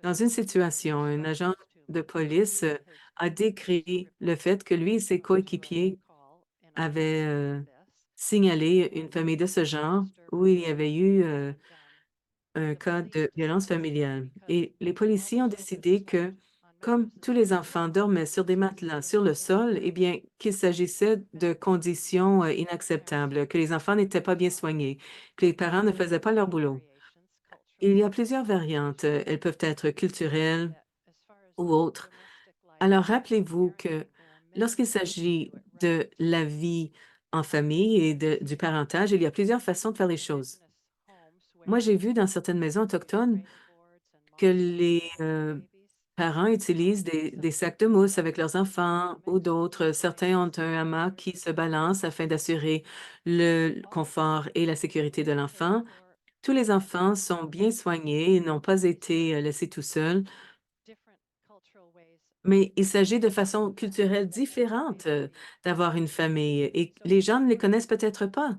Speaker 1: Dans une situation, un agent de police a décrit le fait que lui et ses coéquipiers avaient signalé une famille de ce genre où il y avait eu un cas de violence familiale. Et les policiers ont décidé que Comme tous les enfants dormaient sur des matelas sur le sol, eh bien, qu'il s'agissait de conditions inacceptables, que les enfants n'étaient pas bien soignés, que les parents ne faisaient pas leur boulot. Il y a plusieurs variantes. Elles peuvent être culturelles ou autres. Alors, rappelez-vous que lorsqu'il s'agit de la vie en famille et du parentage, il y a plusieurs façons de faire les choses. Moi, j'ai vu dans certaines maisons autochtones que les parents utilisent des sacs de mousse avec leurs enfants ou d'autres. Certains ont un hamac qui se balance afin d'assurer le confort et la sécurité de l'enfant. Tous les enfants sont bien soignés et n'ont pas été laissés tout seuls, mais il s'agit de façons culturelles différentes d'avoir une famille et les gens ne les connaissent peut-être pas.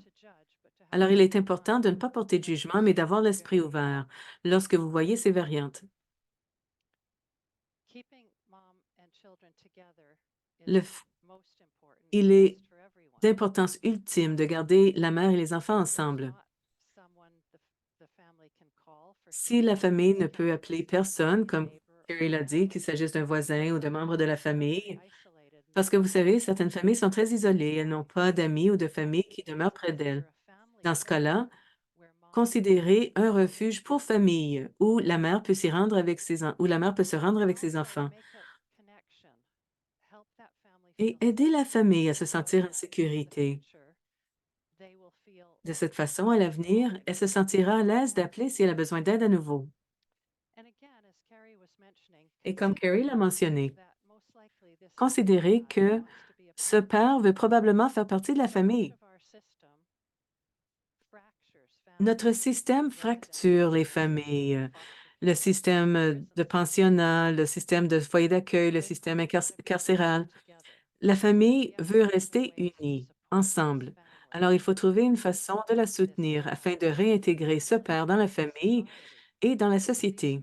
Speaker 1: Alors, il est important de ne pas porter de jugement, mais d'avoir l'esprit ouvert lorsque vous voyez ces variantes. Le f- il est d'importance ultime de garder la mère et les enfants ensemble. Si la famille ne peut appeler personne, comme Carrie l'a dit, qu'il s'agisse d'un voisin ou de membres de la famille, parce que vous savez, certaines familles sont très isolées, elles n'ont pas d'amis ou de famille qui demeurent près d'elles. Dans ce cas-là, considérez un refuge pour famille où la mère peut s'y rendre avec où la mère peut se rendre avec ses enfants et aider la famille à se sentir en sécurité. De cette façon, à l'avenir, elle se sentira à l'aise d'appeler si elle a besoin d'aide à nouveau. Et comme Carrie l'a mentionné, considérez que ce père veut probablement faire partie de la famille. Notre système fracture les familles, le système de pensionnat, le système de foyer d'accueil, le système carcéral. La famille veut rester unie, ensemble. Alors, il faut trouver une façon de la soutenir afin de réintégrer ce père dans la famille et dans la société.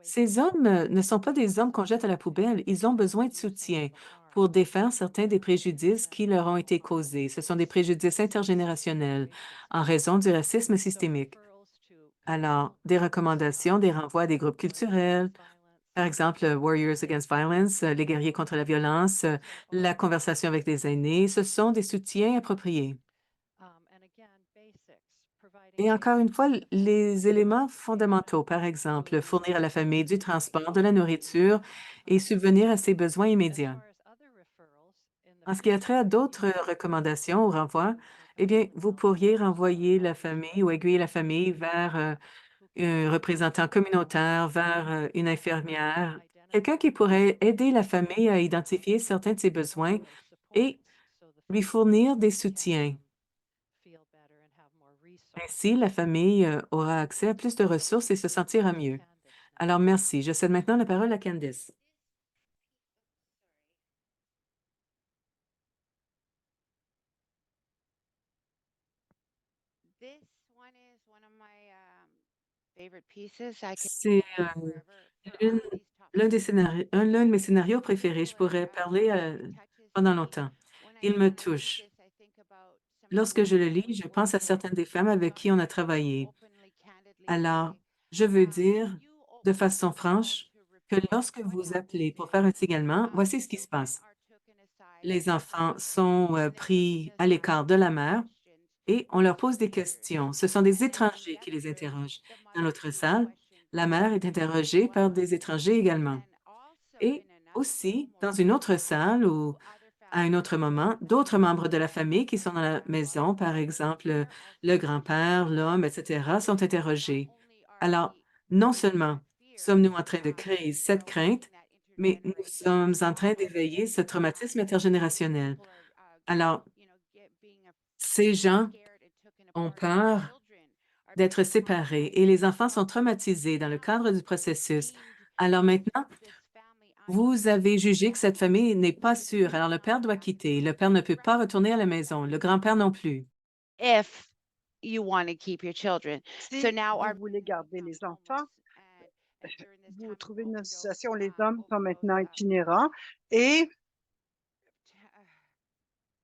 Speaker 1: Ces hommes ne sont pas des hommes qu'on jette à la poubelle, ils ont besoin de soutien pour défaire certains des préjudices qui leur ont été causés. Ce sont des préjudices intergénérationnels en raison du racisme systémique. Alors, des recommandations, des renvois à des groupes culturels, par exemple, Warriors Against Violence, les guerriers contre la violence, la conversation avec des aînés, ce sont des soutiens appropriés. Et encore une fois, les éléments fondamentaux, par exemple, fournir à la famille du transport, de la nourriture et subvenir à ses besoins immédiats. En ce qui a trait à d'autres recommandations ou renvois, eh bien, vous pourriez renvoyer la famille ou aiguiller la famille vers un représentant communautaire, vers une infirmière, quelqu'un qui pourrait aider la famille à identifier certains de ses besoins et lui fournir des soutiens. Ainsi, la famille aura accès à plus de ressources et se sentira mieux. Alors, merci. Je cède maintenant la parole à Candice.
Speaker 2: This one is one of my favorite pieces. I can
Speaker 1: C'est
Speaker 2: forever.
Speaker 1: l'une-
Speaker 2: All these
Speaker 1: l'un des
Speaker 2: topics
Speaker 1: scénarios, l'un de mes scénarios préférés. Je pourrais parler pendant longtemps.
Speaker 2: when
Speaker 1: Il me
Speaker 2: read
Speaker 1: touche.
Speaker 2: this, I think about some of the
Speaker 1: Lorsque je le
Speaker 2: women
Speaker 1: lis,
Speaker 2: we've
Speaker 1: je pense
Speaker 2: worked
Speaker 1: à
Speaker 2: with,
Speaker 1: certaines des femmes avec qui on a
Speaker 2: talking
Speaker 1: travaillé.
Speaker 2: openly, candidly
Speaker 1: Alors,
Speaker 2: say,
Speaker 1: je veux
Speaker 2: if
Speaker 1: dire
Speaker 2: you
Speaker 1: de
Speaker 2: open
Speaker 1: façon
Speaker 2: the call
Speaker 1: franche
Speaker 2: to
Speaker 1: que
Speaker 2: report,
Speaker 1: lorsque
Speaker 2: what
Speaker 1: vous
Speaker 2: happens
Speaker 1: appelez pour
Speaker 2: then?
Speaker 1: faire un signalement, voici ce qui se
Speaker 2: Children
Speaker 1: passe.
Speaker 2: are taken aside
Speaker 1: Les enfants sont
Speaker 2: and they're taken
Speaker 1: pris à l'écart de
Speaker 2: aside
Speaker 1: la
Speaker 2: and
Speaker 1: mère
Speaker 2: questioned
Speaker 1: et on
Speaker 2: by
Speaker 1: leur pose des
Speaker 2: strangers.
Speaker 1: questions. Ce sont des
Speaker 2: And then in the
Speaker 1: étrangers qui
Speaker 2: other
Speaker 1: les
Speaker 2: room,
Speaker 1: interrogent.
Speaker 2: the
Speaker 1: Dans
Speaker 2: mother's
Speaker 1: l'autre
Speaker 2: being
Speaker 1: salle,
Speaker 2: questioned
Speaker 1: la
Speaker 2: by
Speaker 1: mère est interrogée par
Speaker 2: white
Speaker 1: des
Speaker 2: people.
Speaker 1: étrangers également.
Speaker 2: And also
Speaker 1: Et
Speaker 2: in another room
Speaker 1: aussi,
Speaker 2: or
Speaker 1: dans une autre
Speaker 2: room,
Speaker 1: salle ou
Speaker 2: other
Speaker 1: à un
Speaker 2: family
Speaker 1: autre
Speaker 2: members,
Speaker 1: moment, d'autres membres de la famille qui sont dans la maison, par exemple
Speaker 2: they're
Speaker 1: le
Speaker 2: also
Speaker 1: grand-père,
Speaker 2: questioned.
Speaker 1: l'homme, etc., sont
Speaker 2: Not
Speaker 1: interrogés.
Speaker 2: only are
Speaker 1: Alors,
Speaker 2: we
Speaker 1: non
Speaker 2: creating
Speaker 1: seulement
Speaker 2: that fear,
Speaker 1: sommes-nous en train de créer
Speaker 2: we're
Speaker 1: cette
Speaker 2: awakening
Speaker 1: crainte,
Speaker 2: that
Speaker 1: mais nous
Speaker 2: intergenerational
Speaker 1: sommes en train
Speaker 2: trauma.
Speaker 1: d'éveiller ce traumatisme intergénérationnel.
Speaker 2: People are,
Speaker 1: Alors,
Speaker 2: being
Speaker 1: ces gens
Speaker 2: scared and taken
Speaker 1: ont
Speaker 2: apart, and
Speaker 1: peur
Speaker 2: children are being
Speaker 1: d'être séparés et les enfants sont traumatisés dans le cadre du processus. Alors maintenant, vous avez jugé que cette famille n'est pas sûre, alors le père doit quitter. Le père ne peut pas retourner à la maison, le grand-père non plus.
Speaker 2: if you want to keep your children. So
Speaker 5: Si
Speaker 2: now
Speaker 5: vous
Speaker 2: our
Speaker 5: voulez garder les enfants,
Speaker 2: during this
Speaker 5: vous
Speaker 2: time of
Speaker 5: trouvez une
Speaker 2: overdose,
Speaker 5: situation où les hommes sont
Speaker 2: overdose,
Speaker 5: maintenant itinérants et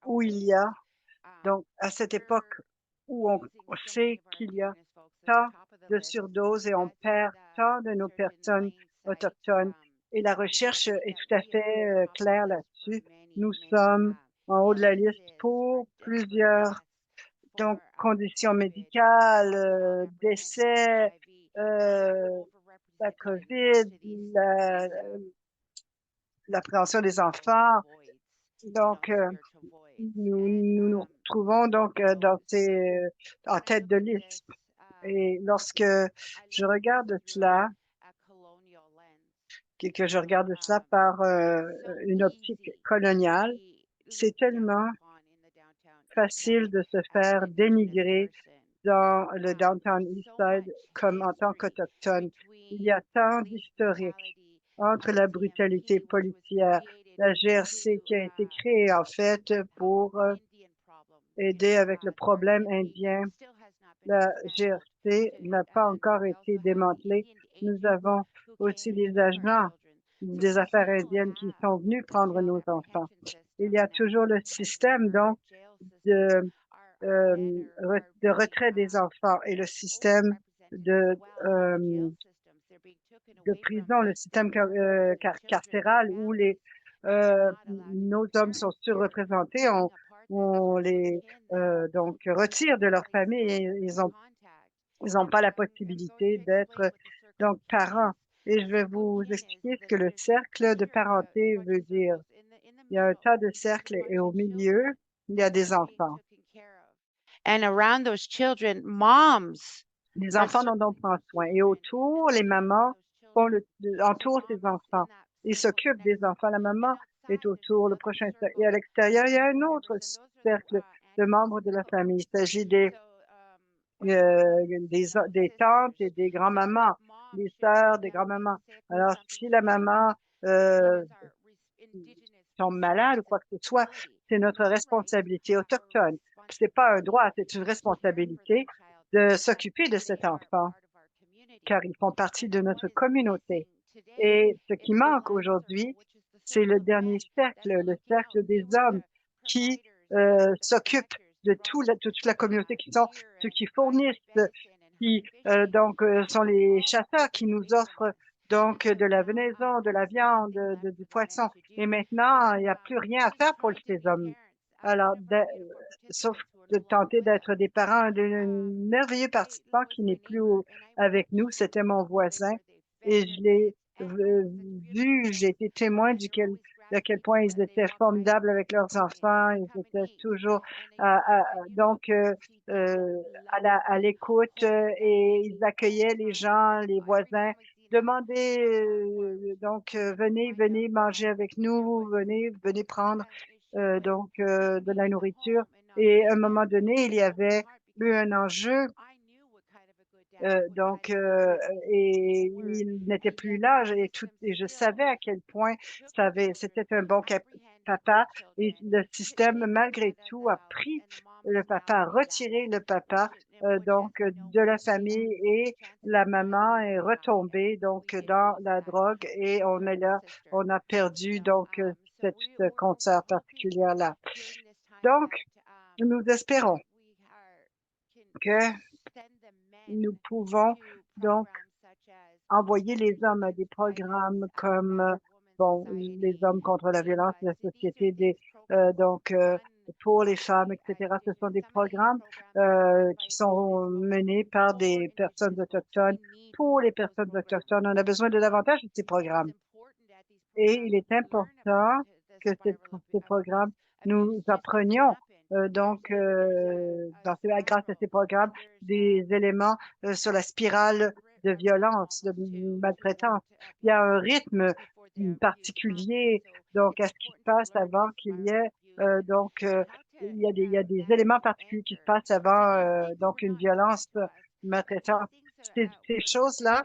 Speaker 5: où il y a, donc, à cette époque où on sait qu'il y a tant de surdoses et on perd tant de nos personnes autochtones Et la recherche est tout à fait claire là-dessus. Nous sommes en haut de la liste pour plusieurs conditions médicales, décès, la COVID, l'appréhension des enfants. Donc, nous retrouvons donc en tête de liste. Et lorsque je regarde cela, que je regarde cela par une optique coloniale, c'est tellement facile de se faire dénigrer dans le Downtown Eastside comme en tant qu'Autochtone. Il y a tant d'historique entre la brutalité policière, la GRC qui a été créée en fait pour aider avec le problème indien. La GRC n'a pas encore été démantelée. Nous avons aussi les agents des affaires indiennes qui sont venus prendre nos enfants. Il y a toujours le système donc de retrait des enfants et le système de prison, le système carcéral où nos hommes sont surreprésentés. On les donc retire de leur famille et ils n'ont pas la possibilité d'être donc parents. Et je vais vous expliquer ce que le cercle de parenté veut dire. Il y a un tas de cercles et au milieu, il y a des enfants.
Speaker 2: And around those children, moms
Speaker 5: Les enfants dont on prend soin. Et autour, les mamans entourent ces enfants. Ils s'occupent des enfants. La maman est autour, le prochain cercle. Et à l'extérieur, il y a un autre cercle de membres de la famille. Il s'agit des tantes et des grands-mamans, des sœurs, des grands-mamans. Alors, si la maman tombe malade ou quoi que ce soit, c'est notre responsabilité autochtone. C'est pas un droit, c'est une responsabilité de s'occuper de cet enfant, car ils font partie de notre communauté. Et ce qui manque aujourd'hui, c'est le dernier cercle, le cercle des hommes qui s'occupent de toute la communauté, qui sont ceux qui fournissent, qui sont les chasseurs qui nous offrent donc de la venaison, de la viande, du poisson. Et maintenant, il n'y a plus rien à faire pour ces hommes. Alors, sauf de tenter d'être des parents d'un merveilleux participant qui n'est plus avec nous. C'était mon voisin et je l'ai vu, j'ai été témoin de quel point ils étaient formidables avec leurs enfants. Ils étaient toujours à l'écoute et ils accueillaient les gens, les voisins. Demandez, venez manger avec nous, venez prendre de la nourriture. Et à un moment donné, il y avait eu un enjeu, et il n'était plus là, et je savais à quel point c'était un bon papa, et le système, malgré tout, a pris le papa, a retiré le papa, de la famille, et la maman est retombée, dans la drogue, et on a perdu, cette consoeur particulière-là. Donc, nous espérons que nous pouvons donc envoyer les hommes à des programmes comme les hommes contre la violence de la société, pour les femmes, etc. Ce sont des programmes qui sont menés par des personnes autochtones pour les personnes autochtones. On a besoin de davantage de ces programmes. Et il est important que ces programmes, nous apprenions grâce à ces programmes, des éléments sur la spirale de violence, de maltraitance. Il y a un rythme particulier à ce qui se passe avant qu'il y ait il y a des éléments particuliers qui se passent avant une violence maltraitante. Ces choses-là,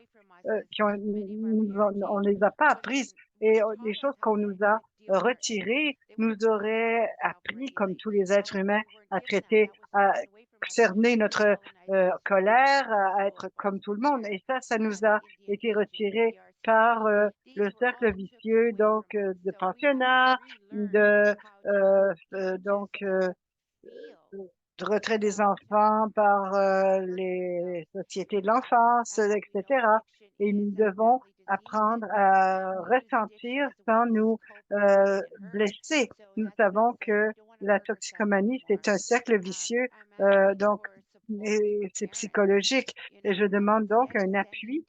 Speaker 5: on les a pas apprises, et les choses qu'on nous a retirées nous auraient appris, comme tous les êtres humains, à traiter, à cerner notre colère, à être comme tout le monde. Et ça nous a été retiré par le cercle vicieux, de pensionnats, de retrait des enfants par les sociétés de l'enfance, etc. et nous devons apprendre à ressentir sans nous blesser. Nous savons que la toxicomanie, c'est un cercle vicieux, donc et c'est psychologique. Et je demande donc un appui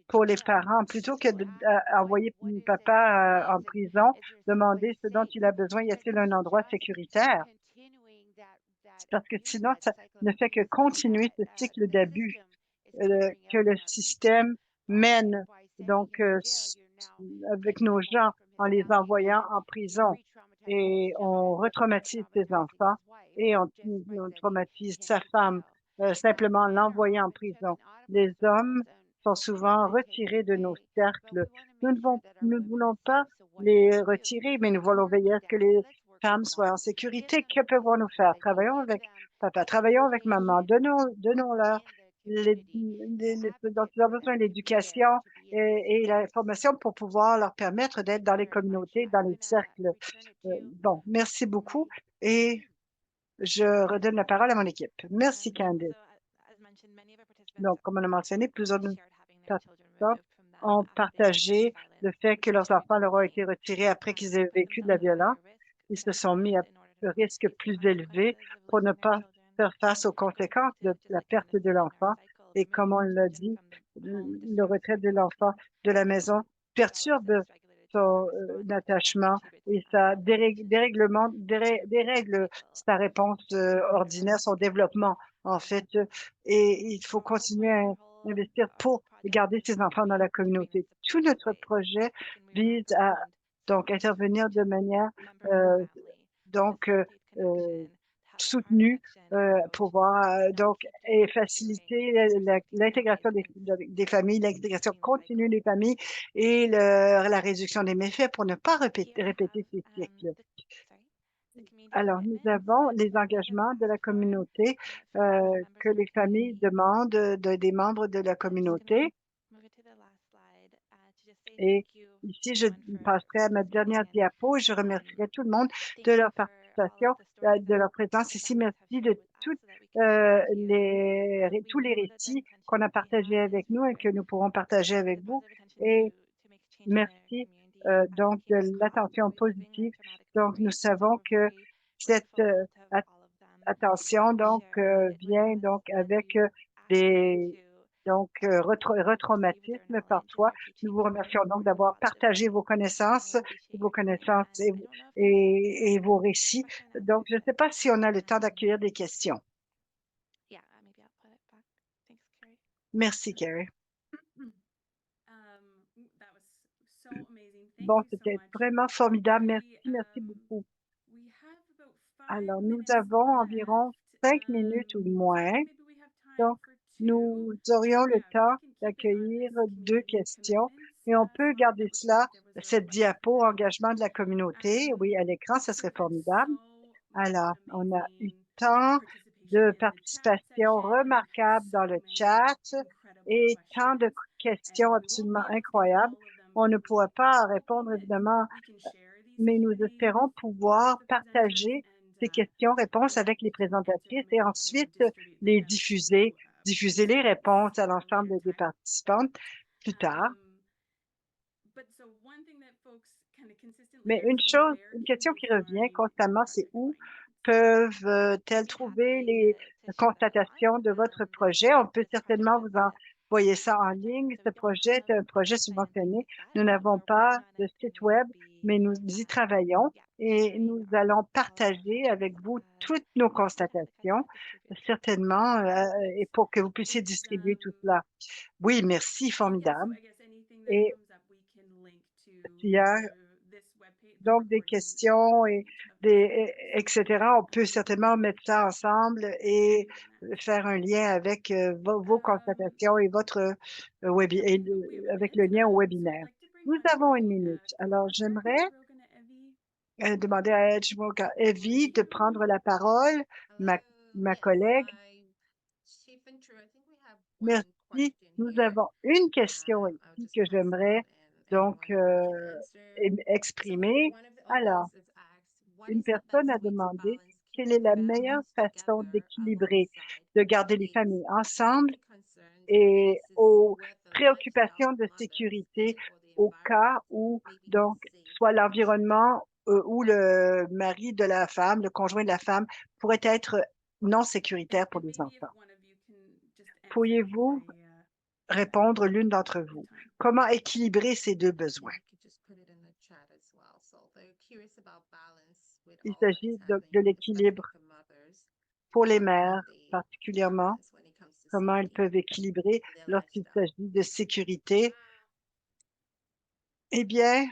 Speaker 5: pour les parents, plutôt que d'envoyer papa en prison, demander ce dont il a besoin. Y a-t-il un endroit sécuritaire? Parce que sinon, ça ne fait que continuer ce cycle d'abus que le système mène donc avec nos gens en les envoyant en prison. Et on retraumatise ces enfants et on traumatise sa femme simplement en l'envoyant en prison. Les hommes sont souvent retirés de nos cercles. Nous ne voulons pas les retirer, mais nous voulons veiller à ce que les femmes soient en sécurité. Que pouvons-nous faire? Travaillons avec papa, travaillons avec maman, donnons-leur dont ils ont besoin l'éducation et la formation pour pouvoir leur permettre d'être dans les communautés, dans les cercles. Bon, merci beaucoup et je redonne la parole à mon équipe. Merci, Candice. Donc, comme on a mentionné, plusieurs participants ont partagé le fait que leurs enfants leur ont été retirés après qu'ils aient vécu de la violence. Ils se sont mis à un risque plus élevé pour ne pas faire face aux conséquences de la perte de l'enfant. Et comme on l'a dit, le retrait de l'enfant de la maison perturbe son attachement et ça dérègle sa réponse ordinaire, son développement, en fait. Et il faut continuer à investir pour garder ces enfants dans la communauté. Tout notre projet vise à donc intervenir de manière soutenue pouvoir donc et faciliter l'intégration des familles, l'intégration continue des familles et la réduction des méfaits pour ne pas répéter ces cycles. Alors, nous avons les engagements de la communauté que les familles demandent des membres de la communauté. Et ici, je passerai à ma dernière diapo et je remercierai tout le monde de leur participation, de leur présence ici. Merci de tous les récits qu'on a partagés avec nous et que nous pourrons partager avec vous. Et merci donc de l'attention positive. Donc, nous savons que cette attention donc vient donc avec des retraumatismes parfois. Nous vous remercions donc d'avoir partagé vos connaissances et vos récits. Donc, je ne sais pas si on a le temps d'accueillir des questions. Merci, Carrie. Bon, c'était vraiment formidable. Merci beaucoup. Alors, nous avons environ 5 minutes ou moins. Donc, nous aurions le temps d'accueillir 2 questions et on peut garder cette diapo engagement de la communauté. Oui, à l'écran, ce serait formidable. Alors, on a eu tant de participation remarquable dans le chat et tant de questions absolument incroyables. On ne pourra pas répondre, évidemment, mais nous espérons pouvoir partager ces questions-réponses avec les présentatrices et ensuite les diffuser les réponses à l'ensemble des participantes plus tard. Mais une question qui revient constamment, c'est où peuvent-elles trouver les constatations de votre projet? On peut certainement vous envoyer ça en ligne. Ce projet est un projet subventionné. Nous n'avons pas de site web, mais nous y travaillons et nous allons partager avec vous toutes nos constatations, certainement, et pour que vous puissiez distribuer tout cela. Oui, merci, formidable. Et s'il y a donc des questions etc., on peut certainement mettre ça ensemble et faire un lien avec vos constatations et votre avec le lien au webinaire. Nous avons 1 minute. Alors, j'aimerais demander à Evie de prendre la parole, ma collègue. Merci. Nous avons une question ici que j'aimerais donc exprimer. Alors, une personne a demandé quelle est la meilleure façon d'équilibrer, de garder les familles ensemble et préoccupations de sécurité au cas où, donc, soit l'environnement ou le mari de la femme, le conjoint de la femme pourrait être non sécuritaire pour les enfants. Pourriez-vous répondre l'une d'entre vous? Comment équilibrer ces deux besoins? Il s'agit de l'équilibre pour les mères, particulièrement, comment elles peuvent équilibrer lorsqu'il s'agit de sécurité. Eh bien,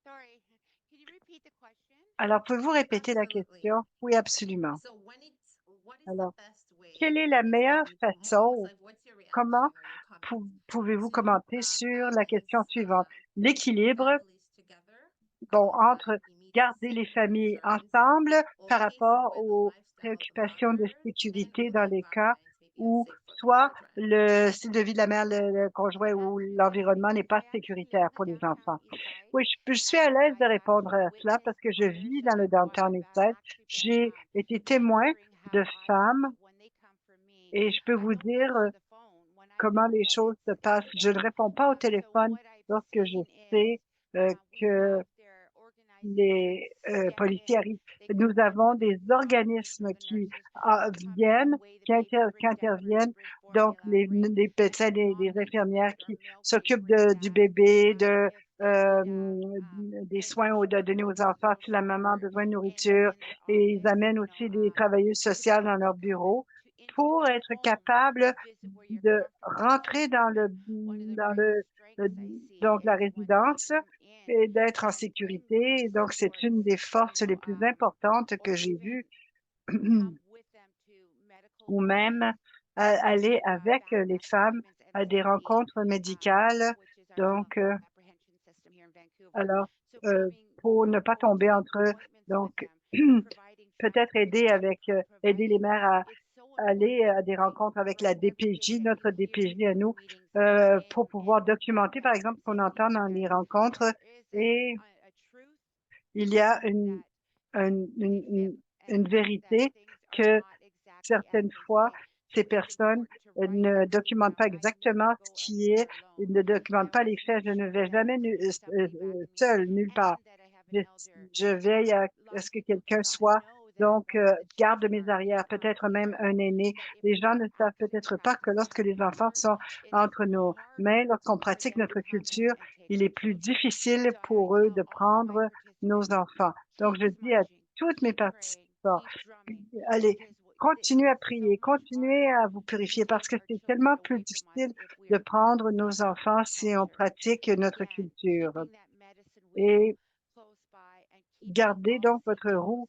Speaker 2: Sorry, can you repeat the question?
Speaker 5: alors pouvez-vous répéter la question? Oui, absolument. Alors, quelle est la meilleure façon, comment pouvez-vous commenter sur la question suivante? L'équilibre, bon, entre garder les familles ensemble par rapport aux préoccupations de sécurité dans les cas où soit le style de vie de la mère, le conjoint ou l'environnement n'est pas sécuritaire pour les enfants. Oui, je suis à l'aise de répondre à cela parce que je vis dans le downtown Eastside. J'ai été témoin de femmes et je peux vous dire comment les choses se passent. Je ne réponds pas au téléphone lorsque je sais que les policiers arrivent. Nous avons des organismes qui viennent, qui interviennent, donc les médecins, les infirmières qui s'occupent du bébé, des soins donnés aux enfants si la maman a besoin de nourriture, et ils amènent aussi des travailleuses sociales dans leur bureau pour être capables de rentrer dans donc la résidence et d'être en sécurité. Et donc, c'est une des forces les plus importantes que j'ai vues, ou même aller avec les femmes à des rencontres médicales. Donc, alors, pour ne pas tomber entre eux, donc, peut-être aider les mères à aller à des rencontres avec la DPJ, notre DPJ à nous, pour pouvoir documenter, par exemple, ce qu'on entend dans les rencontres. Et il y a une vérité que certaines fois, ces personnes ne documentent pas exactement ce qui est, ils ne documentent pas les faits. Je ne vais jamais seule nulle part. Je veille à ce que quelqu'un soit, donc, garde mes arrières, peut-être même un aîné. Les gens ne savent peut-être pas que lorsque les enfants sont entre nos mains, lorsqu'on pratique notre culture, il est plus difficile pour eux de prendre nos enfants. Donc, je dis à toutes mes participants, allez, continuez à prier, continuez à vous purifier parce que c'est tellement plus difficile de prendre nos enfants si on pratique notre culture. Et gardez donc votre roue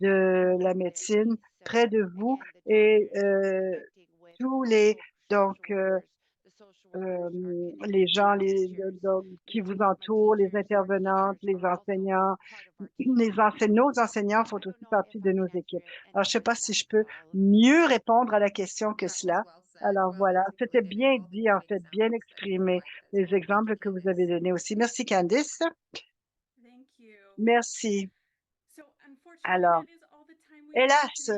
Speaker 5: de la médecine près de vous et tous les les gens qui vous entourent, les intervenantes, les enseignants, nos enseignants font aussi partie de nos équipes. Alors, je ne sais pas si je peux mieux répondre à la question que cela. Alors voilà, c'était bien dit, en fait, bien exprimé, les exemples que vous avez donnés aussi. Merci, Candice. Merci. Alors, hélas,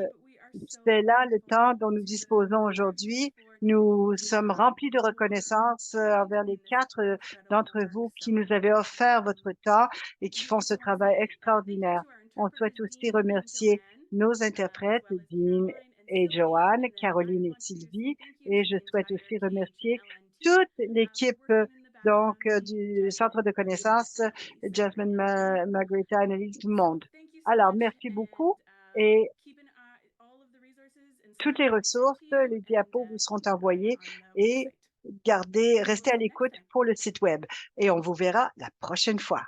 Speaker 5: c'est là le temps dont nous disposons aujourd'hui. Nous sommes remplis de reconnaissance envers les 4 d'entre vous qui nous avez offert votre temps et qui font ce travail extraordinaire. On souhaite aussi remercier nos interprètes, Dean et Joanne, Caroline et Sylvie, et je souhaite aussi remercier toute l'équipe du Centre de connaissances, Jasmine, Margarita, Annelise, tout le monde. Alors, merci beaucoup et toutes les ressources, les diapos vous seront envoyés et restez à l'écoute pour le site web et on vous verra la prochaine fois.